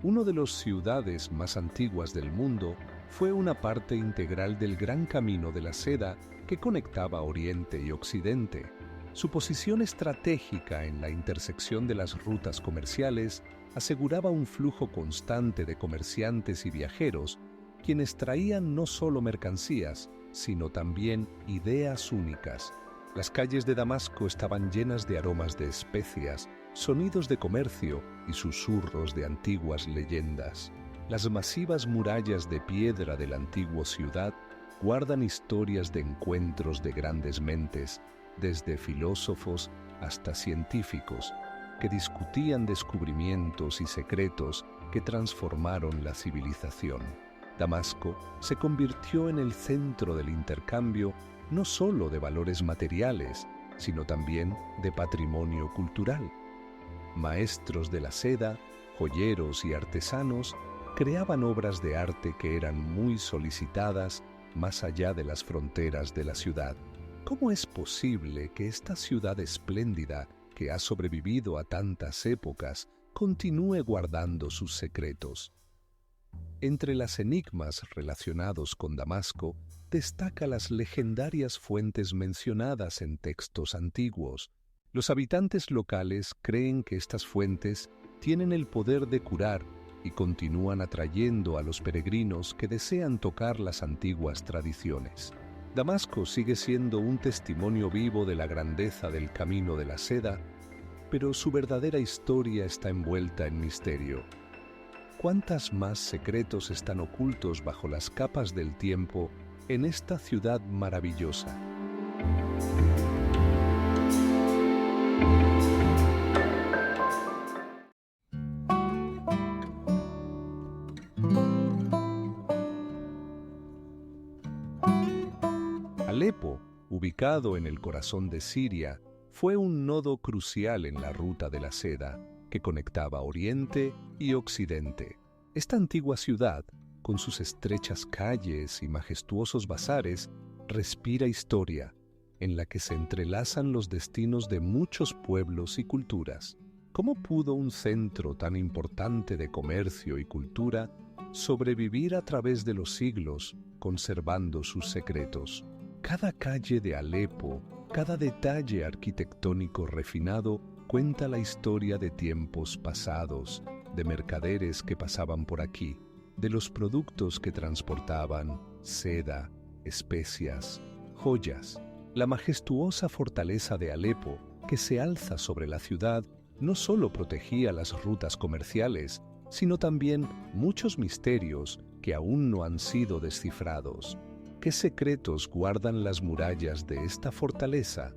una de las ciudades más antiguas del mundo, fue una parte integral del Gran Camino de la Seda que conectaba Oriente y Occidente. Su posición estratégica en la intersección de las rutas comerciales aseguraba un flujo constante de comerciantes y viajeros, quienes traían no solo mercancías, sino también ideas únicas. Las calles de Damasco estaban llenas de aromas de especias, sonidos de comercio y susurros de antiguas leyendas. Las masivas murallas de piedra de la antigua ciudad guardan historias de encuentros de grandes mentes, desde filósofos hasta científicos, que discutían descubrimientos y secretos que transformaron la civilización. Damasco se convirtió en el centro del intercambio no solo de valores materiales, sino también de patrimonio cultural. Maestros de la seda, joyeros y artesanos creaban obras de arte que eran muy solicitadas más allá de las fronteras de la ciudad. ¿Cómo es posible que esta ciudad espléndida, que ha sobrevivido a tantas épocas, continúe guardando sus secretos? Entre las enigmas relacionados con Damasco, destaca las legendarias fuentes mencionadas en textos antiguos. Los habitantes locales creen que estas fuentes tienen el poder de curar y continúan atrayendo a los peregrinos que desean tocar las antiguas tradiciones. Damasco sigue siendo un testimonio vivo de la grandeza del camino de la seda, pero su verdadera historia está envuelta en misterio. ¿Cuántas más secretos están ocultos bajo las capas del tiempo en esta ciudad maravillosa? Alepo, ubicado en el corazón de Siria, fue un nodo crucial en la ruta de la seda, que conectaba Oriente y Occidente. Esta antigua ciudad, con sus estrechas calles y majestuosos bazares, respira historia, en la que se entrelazan los destinos de muchos pueblos y culturas. ¿Cómo pudo un centro tan importante de comercio y cultura sobrevivir a través de los siglos, conservando sus secretos? Cada calle de Alepo, cada detalle arquitectónico refinado cuenta la historia de tiempos pasados, de mercaderes que pasaban por aquí, de los productos que transportaban, seda, especias, joyas. La majestuosa fortaleza de Alepo, que se alza sobre la ciudad, no solo protegía las rutas comerciales, sino también muchos misterios que aún no han sido descifrados. ¿Qué secretos guardan las murallas de esta fortaleza?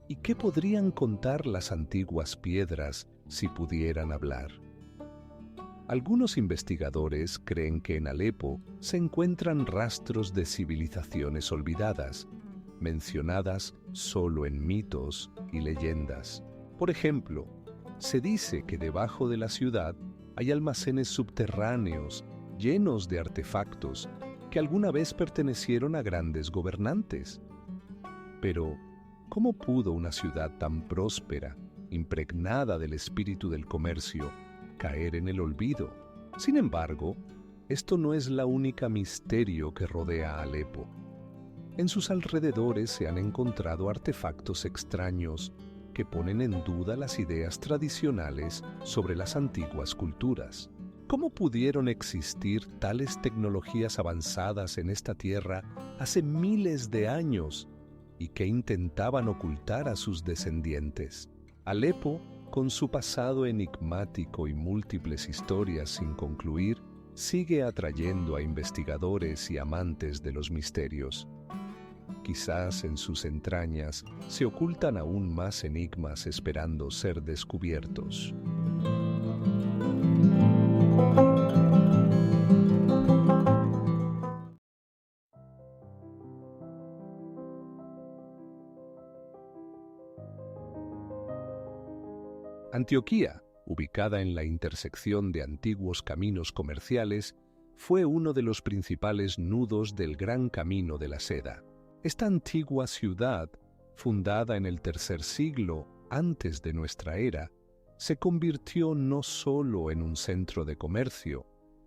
¿Y qué podrían contar las antiguas piedras si pudieran hablar? Algunos investigadores creen que en Alepo se encuentran rastros de civilizaciones olvidadas, mencionadas solo en mitos y leyendas. Por ejemplo, se dice que debajo de la ciudad hay almacenes subterráneos llenos de artefactos que alguna vez pertenecieron a grandes gobernantes. Pero, ¿cómo pudo una ciudad tan próspera, impregnada del espíritu del comercio, caer en el olvido? Sin embargo, esto no es la única misterio que rodea a Alepo. En sus alrededores se han encontrado artefactos extraños que ponen en duda las ideas tradicionales sobre las antiguas culturas. ¿Cómo pudieron existir tales tecnologías avanzadas en esta tierra hace miles de años y que intentaban ocultar a sus descendientes? Alepo, con su pasado enigmático y múltiples historias sin concluir, sigue atrayendo a investigadores y amantes de los misterios. Quizás en sus entrañas se ocultan aún más enigmas esperando ser descubiertos. Antioquía, ubicada en la intersección de antiguos caminos comerciales, fue uno de los principales nudos del Gran Camino de la Seda. Esta antigua ciudad, fundada en el tercer siglo antes de nuestra era, se convirtió no solo en un centro de comercio,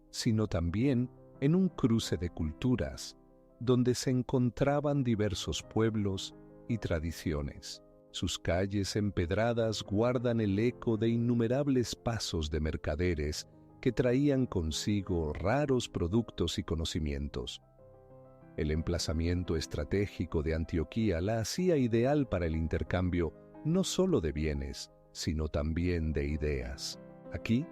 sino también en un cruce de culturas, donde se encontraban diversos pueblos y tradiciones. Sus calles empedradas guardan el eco de innumerables pasos de mercaderes que traían consigo raros productos y conocimientos. El emplazamiento estratégico de Antioquía la hacía ideal para el intercambio no solo de bienes, sino también de ideas. Aquí,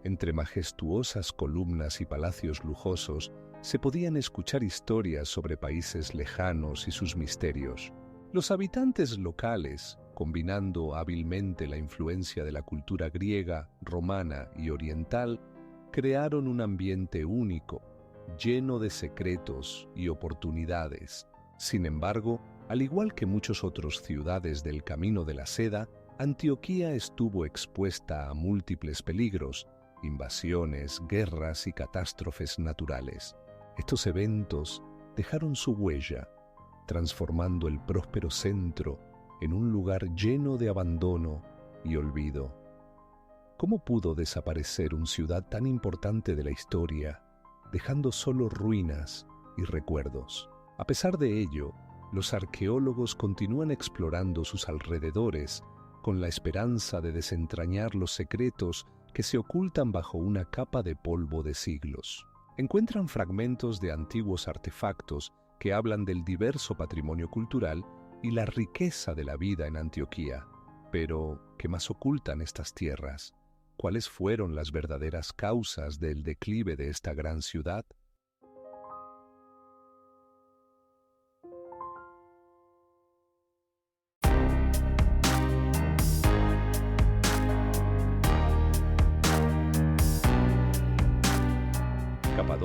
entre majestuosas columnas y palacios lujosos, se podían escuchar historias sobre países lejanos y sus misterios. Los habitantes locales, combinando hábilmente la influencia de la cultura griega, romana y oriental, crearon un ambiente único, lleno de secretos y oportunidades. Sin embargo, al igual que muchas otras ciudades del Camino de la Seda, Antioquía estuvo expuesta a múltiples peligros, invasiones, guerras y catástrofes naturales. Estos eventos dejaron su huella, transformando el próspero centro en un lugar lleno de abandono y olvido. ¿Cómo pudo desaparecer una ciudad tan importante de la historia, dejando solo ruinas y recuerdos? A pesar de ello, los arqueólogos continúan explorando sus alrededores con la esperanza de desentrañar los secretos que se ocultan bajo una capa de polvo de siglos. Encuentran fragmentos de antiguos artefactos que hablan del diverso patrimonio cultural y la riqueza de la vida en Antioquía. Pero, ¿qué más ocultan estas tierras? ¿Cuáles fueron las verdaderas causas del declive de esta gran ciudad?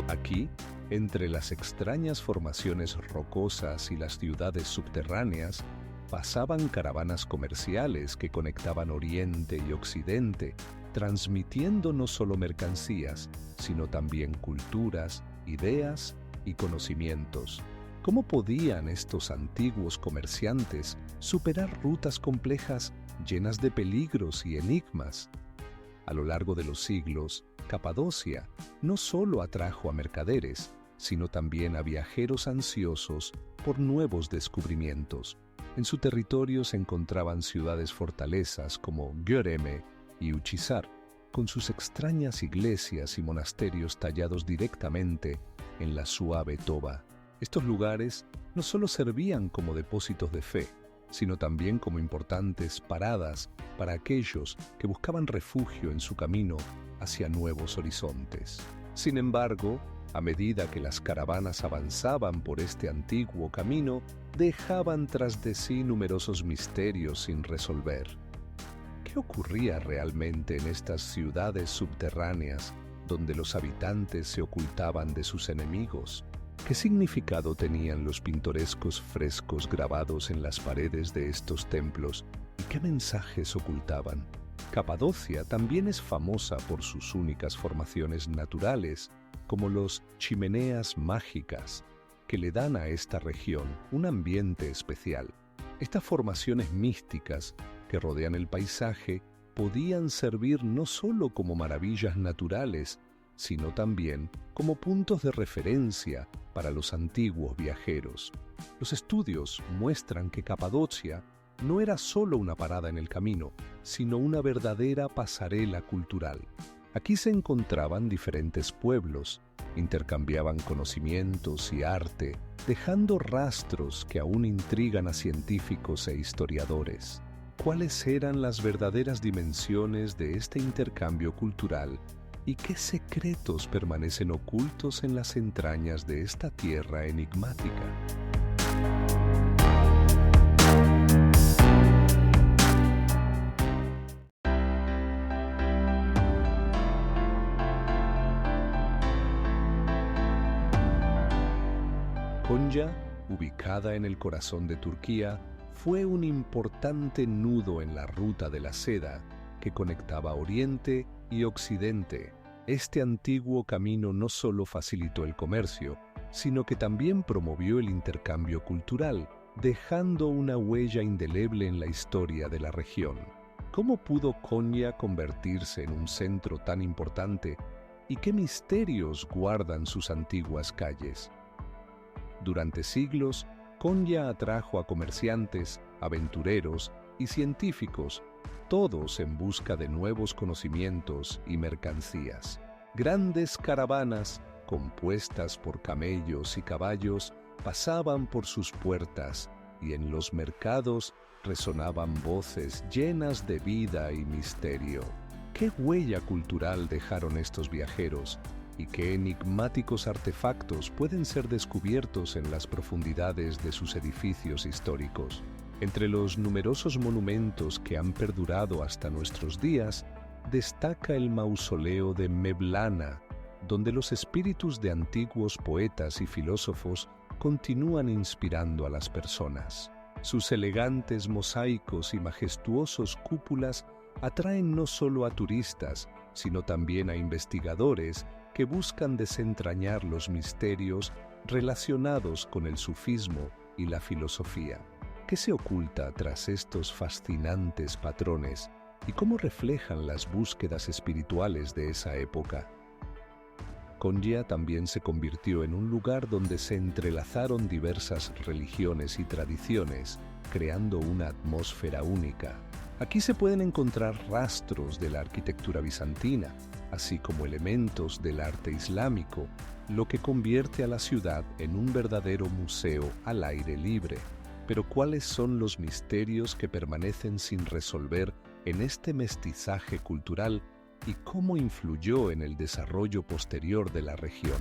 Aquí, entre las extrañas formaciones rocosas y las ciudades subterráneas, pasaban caravanas comerciales que conectaban Oriente y Occidente, transmitiendo no solo mercancías, sino también culturas, ideas y conocimientos. ¿Cómo podían estos antiguos comerciantes superar rutas complejas llenas de peligros y enigmas? A lo largo de los siglos, Capadocia no solo atrajo a mercaderes, sino también a viajeros ansiosos por nuevos descubrimientos. En su territorio se encontraban ciudades fortalezas como Göreme y Uchizar, con sus extrañas iglesias y monasterios tallados directamente en la suave toba. Estos lugares no solo servían como depósitos de fe, sino también como importantes paradas para aquellos que buscaban refugio en su camino hacia nuevos horizontes. Sin embargo, a medida que las caravanas avanzaban por este antiguo camino, dejaban tras de sí numerosos misterios sin resolver. ¿Qué ocurría realmente en estas ciudades subterráneas donde los habitantes se ocultaban de sus enemigos? ¿Qué significado tenían los pintorescos frescos grabados en las paredes de estos templos y qué mensajes ocultaban? Capadocia también es famosa por sus únicas formaciones naturales, como los chimeneas mágicas, que le dan a esta región un ambiente especial. Estas formaciones místicas que rodean el paisaje podían servir no solo como maravillas naturales, sino también como puntos de referencia para los antiguos viajeros. Los estudios muestran que Capadocia no era solo una parada en el camino, sino una verdadera pasarela cultural. Aquí se encontraban diferentes pueblos, intercambiaban conocimientos y arte, dejando rastros que aún intrigan a científicos e historiadores. ¿Cuáles eran las verdaderas dimensiones de este intercambio cultural y qué secretos permanecen ocultos en las entrañas de esta tierra enigmática? Konya, ubicada en el corazón de Turquía, fue un importante nudo en la ruta de la seda que conectaba Oriente y Occidente. Este antiguo camino no solo facilitó el comercio, sino que también promovió el intercambio cultural, dejando una huella indeleble en la historia de la región. ¿Cómo pudo Konya convertirse en un centro tan importante y qué misterios guardan sus antiguas calles? Durante siglos, Konya atrajo a comerciantes, aventureros y científicos, todos en busca de nuevos conocimientos y mercancías. Grandes caravanas, compuestas por camellos y caballos, pasaban por sus puertas y en los mercados resonaban voces llenas de vida y misterio. ¿Qué huella cultural dejaron estos viajeros y qué enigmáticos artefactos pueden ser descubiertos en las profundidades de sus edificios históricos? Entre los numerosos monumentos que han perdurado hasta nuestros días, destaca el mausoleo de Mevlana, donde los espíritus de antiguos poetas y filósofos continúan inspirando a las personas. Sus elegantes mosaicos y majestuosos cúpulas atraen no solo a turistas, sino también a investigadores que buscan desentrañar los misterios relacionados con el sufismo y la filosofía. ¿Qué se oculta tras estos fascinantes patrones y cómo reflejan las búsquedas espirituales de esa época? Konya también se convirtió en un lugar donde se entrelazaron diversas religiones y tradiciones, creando una atmósfera única. Aquí se pueden encontrar rastros de la arquitectura bizantina, así como elementos del arte islámico, lo que convierte a la ciudad en un verdadero museo al aire libre. Pero ¿cuáles son los misterios que permanecen sin resolver en este mestizaje cultural y cómo influyó en el desarrollo posterior de la región?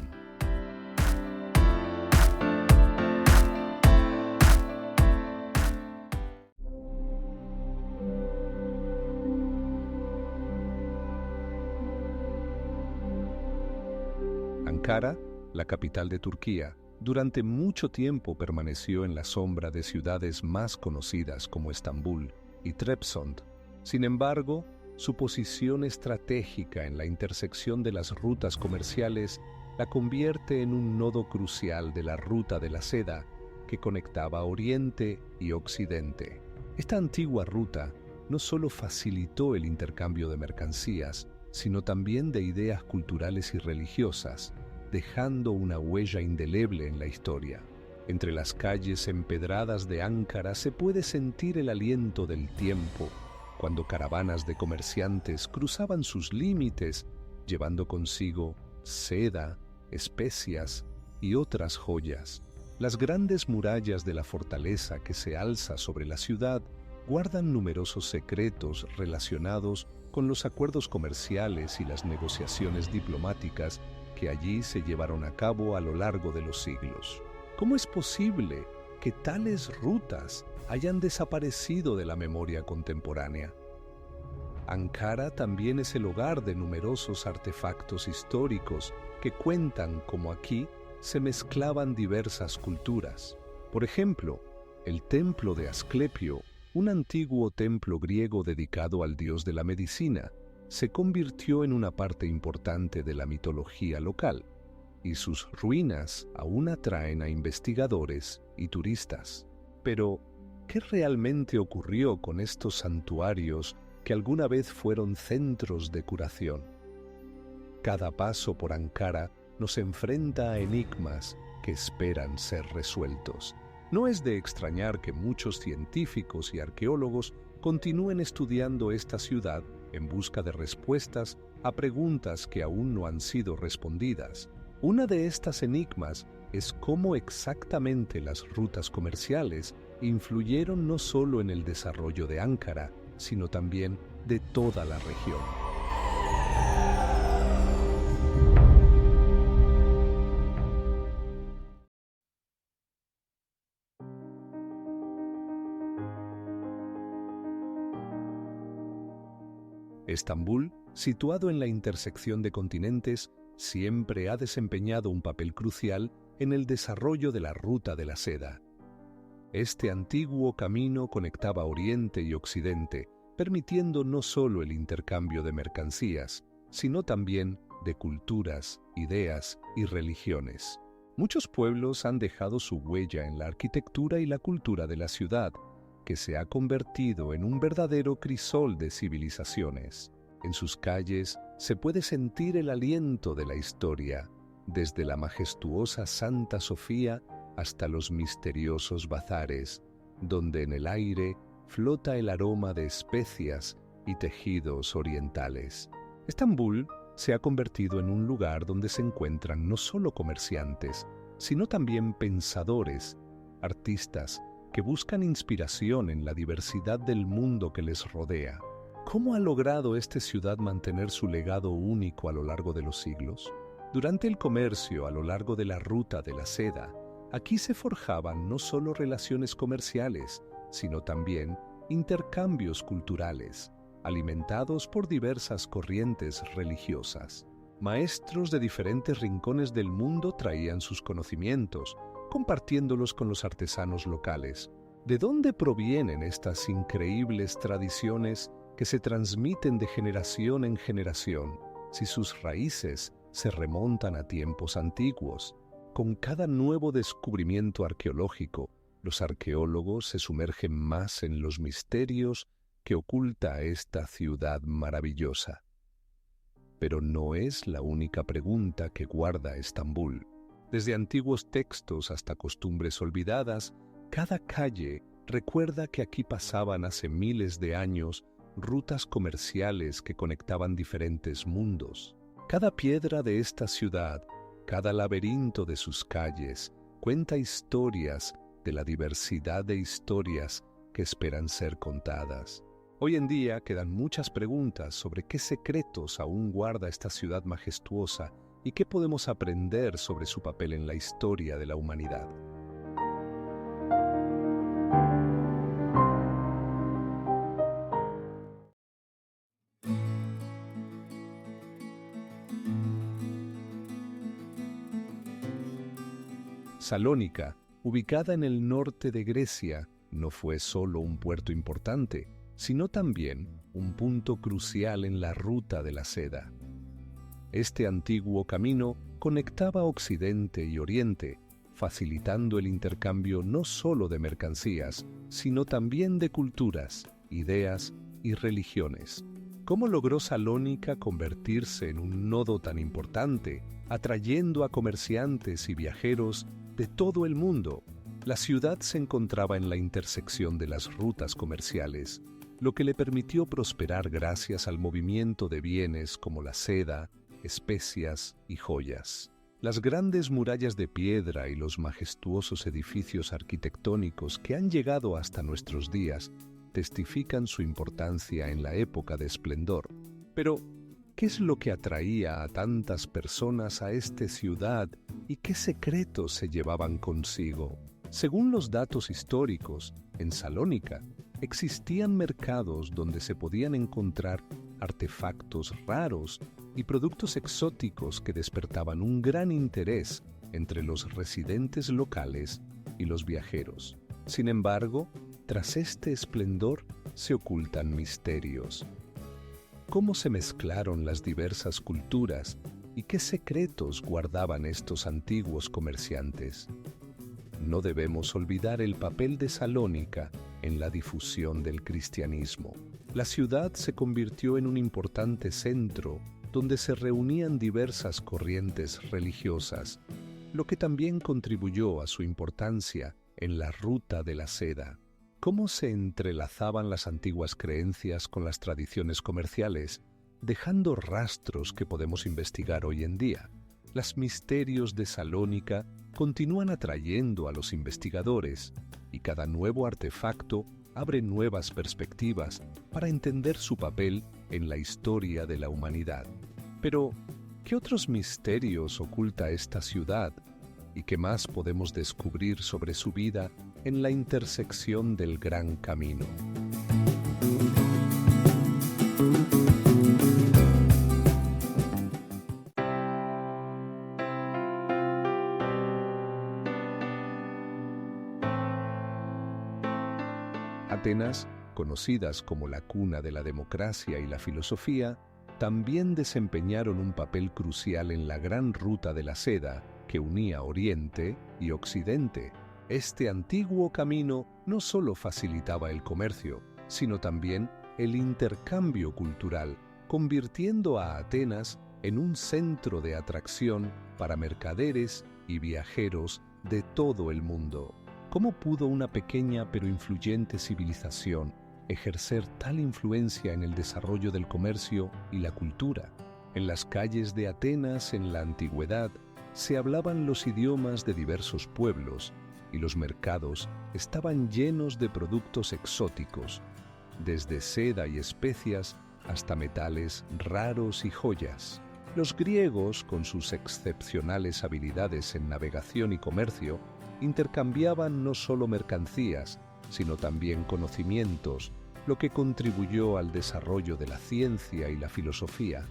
Ankara, la capital de Turquía, durante mucho tiempo permaneció en la sombra de ciudades más conocidas como Estambul y Trabzon. Sin embargo, su posición estratégica en la intersección de las rutas comerciales la convierte en un nodo crucial de la ruta de la seda que conectaba Oriente y Occidente. Esta antigua ruta no solo facilitó el intercambio de mercancías, sino también de ideas culturales y religiosas, dejando una huella indeleble en la historia. Entre las calles empedradas de Ankara se puede sentir el aliento del tiempo, cuando caravanas de comerciantes cruzaban sus límites, llevando consigo seda, especias y otras joyas. Las grandes murallas de la fortaleza que se alza sobre la ciudad guardan numerosos secretos relacionados con los acuerdos comerciales y las negociaciones diplomáticas que allí se llevaron a cabo a lo largo de los siglos. ¿Cómo es posible que tales rutas hayan desaparecido de la memoria contemporánea? Ankara también es el hogar de numerosos artefactos históricos que cuentan cómo aquí se mezclaban diversas culturas. Por ejemplo, el templo de Asclepio, un antiguo templo griego dedicado al dios de la medicina, se convirtió en una parte importante de la mitología local, y sus ruinas aún atraen a investigadores y turistas. Pero, ¿qué realmente ocurrió con estos santuarios que alguna vez fueron centros de curación? Cada paso por Ankara nos enfrenta a enigmas que esperan ser resueltos. No es de extrañar que muchos científicos y arqueólogos continúen estudiando esta ciudad en busca de respuestas a preguntas que aún no han sido respondidas. Una de estas enigmas es cómo exactamente las rutas comerciales influyeron no solo en el desarrollo de Ankara, sino también de toda la región. Estambul, situado en la intersección de continentes, siempre ha desempeñado un papel crucial en el desarrollo de la ruta de la seda. Este antiguo camino conectaba Oriente y Occidente, permitiendo no solo el intercambio de mercancías, sino también de culturas, ideas y religiones. Muchos pueblos han dejado su huella en la arquitectura y la cultura de la ciudad, que se ha convertido en un verdadero crisol de civilizaciones. En sus calles se puede sentir el aliento de la historia, desde la majestuosa Santa Sofía hasta los misteriosos bazares, donde en el aire flota el aroma de especias y tejidos orientales. Estambul se ha convertido en un lugar donde se encuentran no solo comerciantes, sino también pensadores, artistas, que buscan inspiración en la diversidad del mundo que les rodea. ¿Cómo ha logrado esta ciudad mantener su legado único a lo largo de los siglos? Durante el comercio a lo largo de la ruta de la seda, aquí se forjaban no solo relaciones comerciales, sino también intercambios culturales, alimentados por diversas corrientes religiosas. Maestros de diferentes rincones del mundo traían sus conocimientos, compartiéndolos con los artesanos locales. ¿De dónde provienen estas increíbles tradiciones que se transmiten de generación en generación, si sus raíces se remontan a tiempos antiguos? Con cada nuevo descubrimiento arqueológico, los arqueólogos se sumergen más en los misterios que oculta esta ciudad maravillosa. Pero no es la única pregunta que guarda Estambul. Desde antiguos textos hasta costumbres olvidadas, cada calle recuerda que aquí pasaban hace miles de años rutas comerciales que conectaban diferentes mundos. Cada piedra de esta ciudad, cada laberinto de sus calles, cuenta historias de la diversidad de historias que esperan ser contadas. Hoy en día quedan muchas preguntas sobre qué secretos aún guarda esta ciudad majestuosa y qué podemos aprender sobre su papel en la historia de la humanidad. Salónica, ubicada en el norte de Grecia, no fue solo un puerto importante, sino también un punto crucial en la ruta de la seda. Este antiguo camino conectaba Occidente y Oriente, facilitando el intercambio no solo de mercancías, sino también de culturas, ideas y religiones. ¿Cómo logró Salónica convertirse en un nodo tan importante, atrayendo a comerciantes y viajeros de todo el mundo? La ciudad se encontraba en la intersección de las rutas comerciales, lo que le permitió prosperar gracias al movimiento de bienes como la seda, especias y joyas. Las grandes murallas de piedra y los majestuosos edificios arquitectónicos que han llegado hasta nuestros días testifican su importancia en la época de esplendor. Pero, ¿qué es lo que atraía a tantas personas a esta ciudad y qué secretos se llevaban consigo? Según los datos históricos, en Salónica existían mercados donde se podían encontrar artefactos raros y productos exóticos que despertaban un gran interés entre los residentes locales y los viajeros. Sin embargo, tras este esplendor se ocultan misterios. ¿Cómo se mezclaron las diversas culturas y qué secretos guardaban estos antiguos comerciantes? No debemos olvidar el papel de Salónica en la difusión del cristianismo. La ciudad se convirtió en un importante centro donde se reunían diversas corrientes religiosas, lo que también contribuyó a su importancia en la ruta de la seda. ¿Cómo se entrelazaban las antiguas creencias con las tradiciones comerciales, dejando rastros que podemos investigar hoy en día? Los misterios de Salónica continúan atrayendo a los investigadores y cada nuevo artefacto abre nuevas perspectivas para entender su papel en la historia de la humanidad. Pero, ¿qué otros misterios oculta esta ciudad? ¿Y qué más podemos descubrir sobre su vida en la intersección del Gran Camino? Atenas, conocidas como la cuna de la democracia y la filosofía, también desempeñaron un papel crucial en la gran ruta de la seda que unía Oriente y Occidente. Este antiguo camino no solo facilitaba el comercio, sino también el intercambio cultural, convirtiendo a Atenas en un centro de atracción para mercaderes y viajeros de todo el mundo. ¿Cómo pudo una pequeña pero influyente civilización ejercer tal influencia en el desarrollo del comercio y la cultura? En las calles de Atenas en la antigüedad se hablaban los idiomas de diversos pueblos y los mercados estaban llenos de productos exóticos, desde seda y especias hasta metales raros y joyas. Los griegos, con sus excepcionales habilidades en navegación y comercio, intercambiaban no solo mercancías, sino también conocimientos, lo que contribuyó al desarrollo de la ciencia y la filosofía.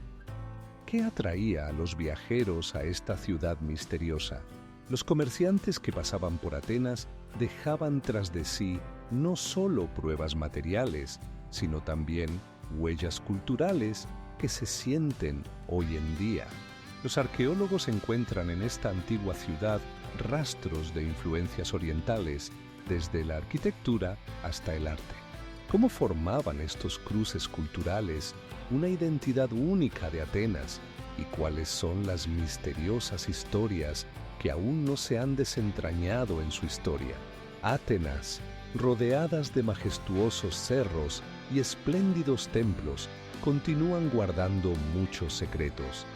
¿Qué atraía a los viajeros a esta ciudad misteriosa? Los comerciantes que pasaban por Atenas dejaban tras de sí no solo pruebas materiales, sino también huellas culturales que se sienten hoy en día. Los arqueólogos encuentran en esta antigua ciudad rastros de influencias orientales, desde la arquitectura hasta el arte. ¿Cómo formaban estos cruces culturales una identidad única de Atenas y cuáles son las misteriosas historias que aún no se han desentrañado en su historia? Atenas, rodeadas de majestuosos cerros y espléndidos templos, continúan guardando muchos secretos.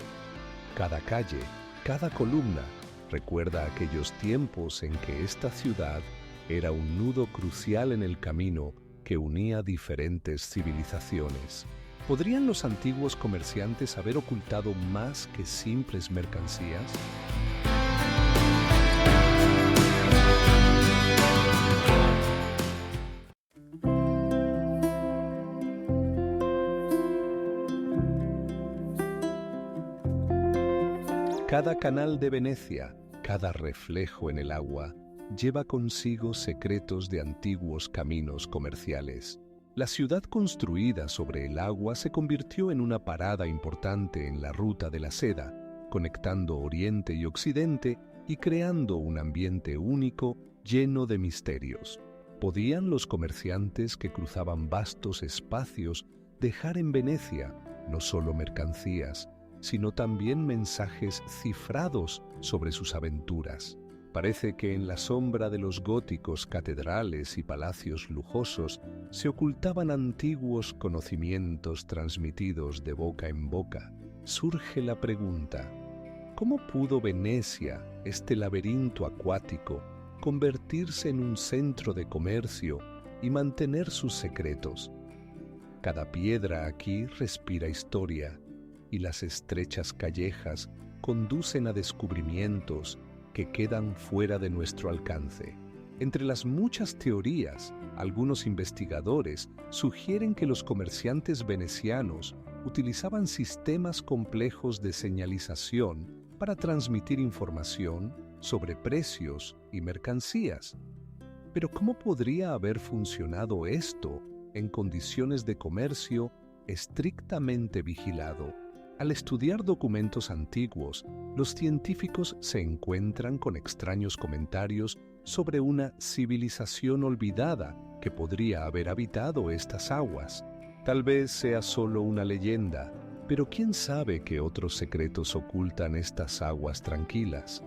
Cada calle, cada columna, recuerda aquellos tiempos en que esta ciudad era un nudo crucial en el camino que unía diferentes civilizaciones. ¿Podrían los antiguos comerciantes haber ocultado más que simples mercancías? Cada canal de Venecia, cada reflejo en el agua, lleva consigo secretos de antiguos caminos comerciales. La ciudad construida sobre el agua se convirtió en una parada importante en la ruta de la seda, conectando Oriente y Occidente y creando un ambiente único lleno de misterios. ¿Podían los comerciantes que cruzaban vastos espacios dejar en Venecia no solo mercancías, sino también mensajes cifrados sobre sus aventuras? Parece que en la sombra de los góticos catedrales y palacios lujosos se ocultaban antiguos conocimientos transmitidos de boca en boca. Surge la pregunta: ¿cómo pudo Venecia, este laberinto acuático, convertirse en un centro de comercio y mantener sus secretos? Cada piedra aquí respira historia, y las estrechas callejas conducen a descubrimientos que quedan fuera de nuestro alcance. Entre las muchas teorías, algunos investigadores sugieren que los comerciantes venecianos utilizaban sistemas complejos de señalización para transmitir información sobre precios y mercancías. Pero ¿cómo podría haber funcionado esto en condiciones de comercio estrictamente vigilado? Al estudiar documentos antiguos, los científicos se encuentran con extraños comentarios sobre una civilización olvidada que podría haber habitado estas aguas. Tal vez sea solo una leyenda, pero ¿quién sabe qué otros secretos ocultan estas aguas tranquilas?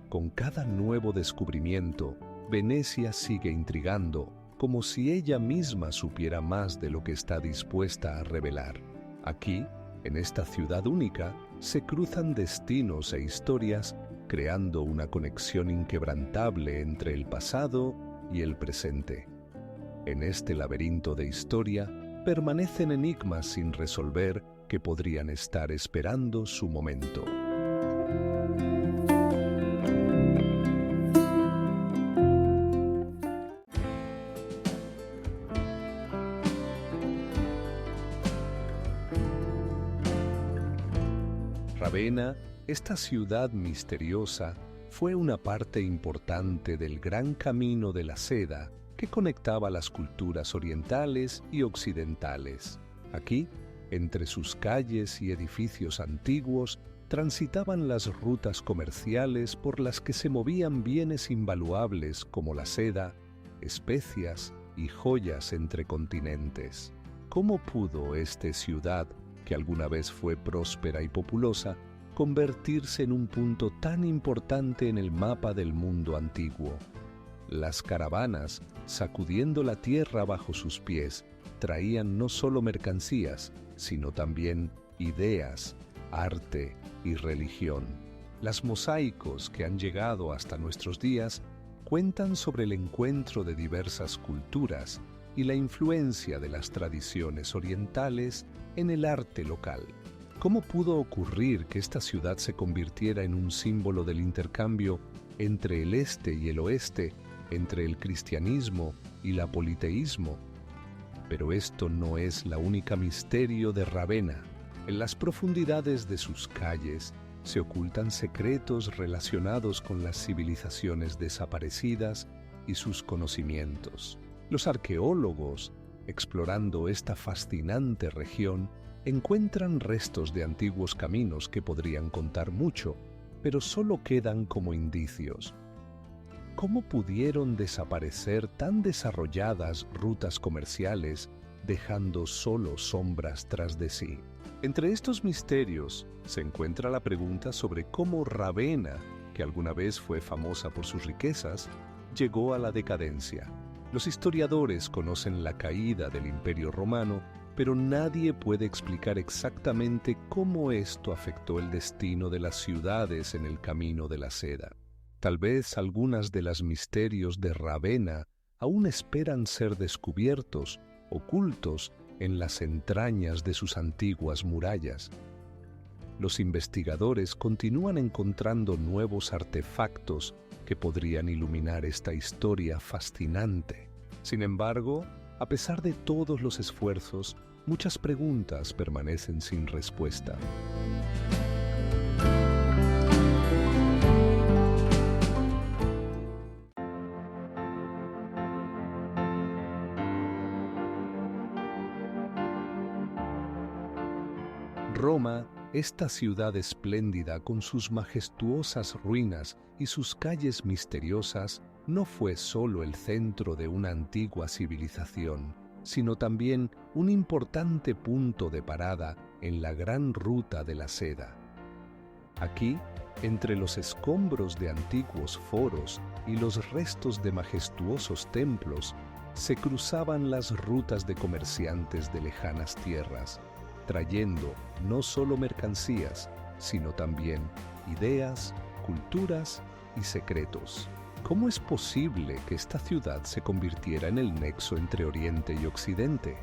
Con cada nuevo descubrimiento, Venecia sigue intrigando, como si ella misma supiera más de lo que está dispuesta a revelar. Aquí, en esta ciudad única, se cruzan destinos e historias, creando una conexión inquebrantable entre el pasado y el presente. En este laberinto de historia, permanecen enigmas sin resolver que podrían estar esperando su momento. Ravenna, esta ciudad misteriosa, fue una parte importante del gran camino de la seda que conectaba las culturas orientales y occidentales. Aquí, entre sus calles y edificios antiguos, transitaban las rutas comerciales por las que se movían bienes invaluables como la seda, especias y joyas entre continentes. ¿Cómo pudo esta ciudad, que alguna vez fue próspera y populosa, convertirse en un punto tan importante en el mapa del mundo antiguo? Las caravanas, sacudiendo la tierra bajo sus pies, traían no solo mercancías, sino también ideas, arte y religión. Las mosaicos que han llegado hasta nuestros días cuentan sobre el encuentro de diversas culturas y la influencia de las tradiciones orientales en el arte local. ¿Cómo pudo ocurrir que esta ciudad se convirtiera en un símbolo del intercambio entre el este y el oeste, entre el cristianismo y el politeísmo? Pero esto no es la única misterio de Ravenna. En las profundidades de sus calles se ocultan secretos relacionados con las civilizaciones desaparecidas y sus conocimientos. Los arqueólogos, explorando esta fascinante región, encuentran restos de antiguos caminos que podrían contar mucho, pero solo quedan como indicios. ¿Cómo pudieron desaparecer tan desarrolladas rutas comerciales, dejando solo sombras tras de sí? Entre estos misterios se encuentra la pregunta sobre cómo Ravenna, que alguna vez fue famosa por sus riquezas, llegó a la decadencia. Los historiadores conocen la caída del Imperio Romano, pero nadie puede explicar exactamente cómo esto afectó el destino de las ciudades en el camino de la seda. Tal vez algunas de los misterios de Ravenna aún esperan ser descubiertos, ocultos en las entrañas de sus antiguas murallas. Los investigadores continúan encontrando nuevos artefactos que podrían iluminar esta historia fascinante. Sin embargo, a pesar de todos los esfuerzos, muchas preguntas permanecen sin respuesta. Roma, esta ciudad espléndida con sus majestuosas ruinas y sus calles misteriosas, no fue solo el centro de una antigua civilización, sino también un importante punto de parada en la gran ruta de la seda. Aquí, entre los escombros de antiguos foros y los restos de majestuosos templos, se cruzaban las rutas de comerciantes de lejanas tierras, trayendo no solo mercancías, sino también ideas, culturas y secretos. ¿Cómo es posible que esta ciudad se convirtiera en el nexo entre Oriente y Occidente?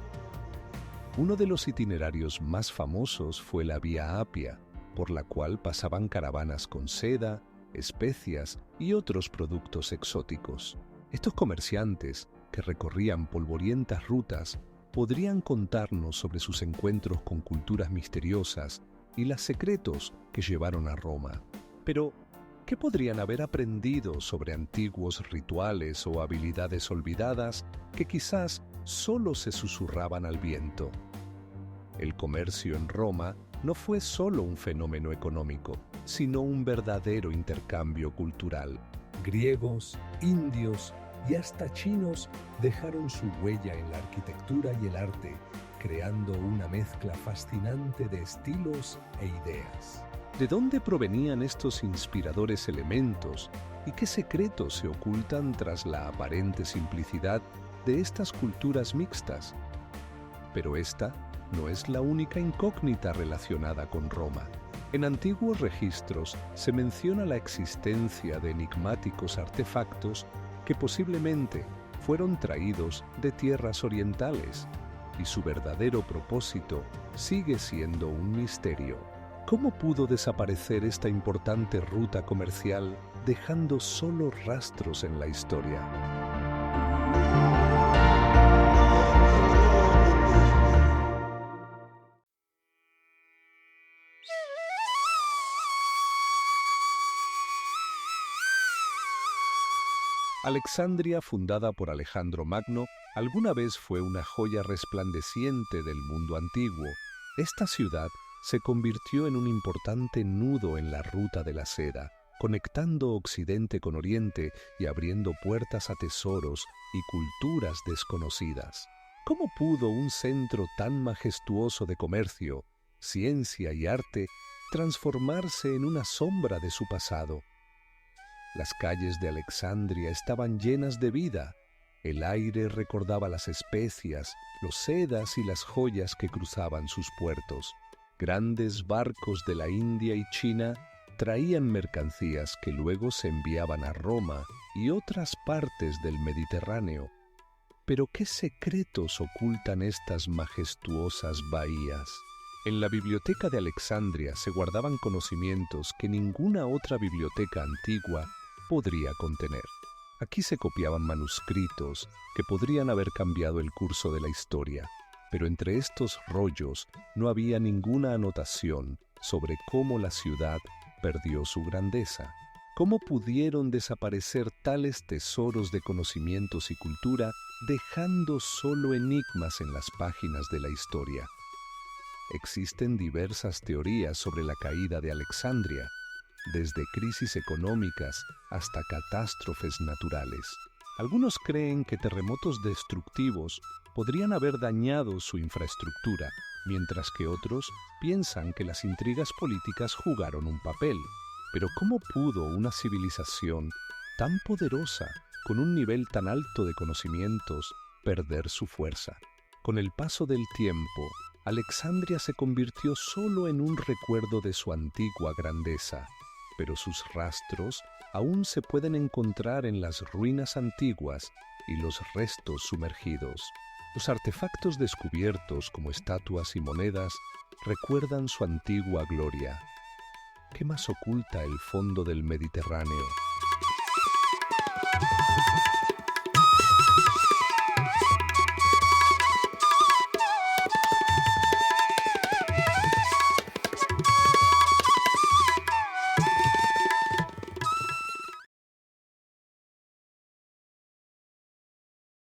Uno de los itinerarios más famosos fue la Vía Apia, por la cual pasaban caravanas con seda, especias y otros productos exóticos. Estos comerciantes, que recorrían polvorientas rutas, podrían contarnos sobre sus encuentros con culturas misteriosas y los secretos que llevaron a Roma. Pero, ¿qué podrían haber aprendido sobre antiguos rituales o habilidades olvidadas que quizás solo se susurraban al viento? El comercio en Roma no fue solo un fenómeno económico, sino un verdadero intercambio cultural. Griegos, indios y hasta chinos dejaron su huella en la arquitectura y el arte, creando una mezcla fascinante de estilos e ideas. ¿De dónde provenían estos inspiradores elementos y qué secretos se ocultan tras la aparente simplicidad de estas culturas mixtas? Pero esta no es la única incógnita relacionada con Roma. En antiguos registros se menciona la existencia de enigmáticos artefactos que posiblemente fueron traídos de tierras orientales, y su verdadero propósito sigue siendo un misterio. ¿Cómo pudo desaparecer esta importante ruta comercial dejando solo rastros en la historia? Alexandria, fundada por Alejandro Magno, alguna vez fue una joya resplandeciente del mundo antiguo. Esta ciudad se convirtió en un importante nudo en la ruta de la seda, conectando Occidente con Oriente y abriendo puertas a tesoros y culturas desconocidas. ¿Cómo pudo un centro tan majestuoso de comercio, ciencia y arte transformarse en una sombra de su pasado? Las calles de Alexandria estaban llenas de vida. El aire recordaba las especias, los sedas y las joyas que cruzaban sus puertos. Grandes barcos de la India y China traían mercancías que luego se enviaban a Roma y otras partes del Mediterráneo. Pero ¿qué secretos ocultan estas majestuosas bahías? En la biblioteca de Alexandria se guardaban conocimientos que ninguna otra biblioteca antigua podría contener. Aquí se copiaban manuscritos que podrían haber cambiado el curso de la historia, pero entre estos rollos no había ninguna anotación sobre cómo la ciudad perdió su grandeza. ¿Cómo pudieron desaparecer tales tesoros de conocimientos y cultura, dejando solo enigmas en las páginas de la historia? Existen diversas teorías sobre la caída de Alexandria, desde crisis económicas hasta catástrofes naturales. Algunos creen que terremotos destructivos podrían haber dañado su infraestructura, mientras que otros piensan que las intrigas políticas jugaron un papel. Pero ¿cómo pudo una civilización tan poderosa, con un nivel tan alto de conocimientos, perder su fuerza? Con el paso del tiempo, Alexandria se convirtió solo en un recuerdo de su antigua grandeza, pero sus rastros aún se pueden encontrar en las ruinas antiguas y los restos sumergidos. Los artefactos descubiertos, como estatuas y monedas, recuerdan su antigua gloria. ¿Qué más oculta el fondo del Mediterráneo?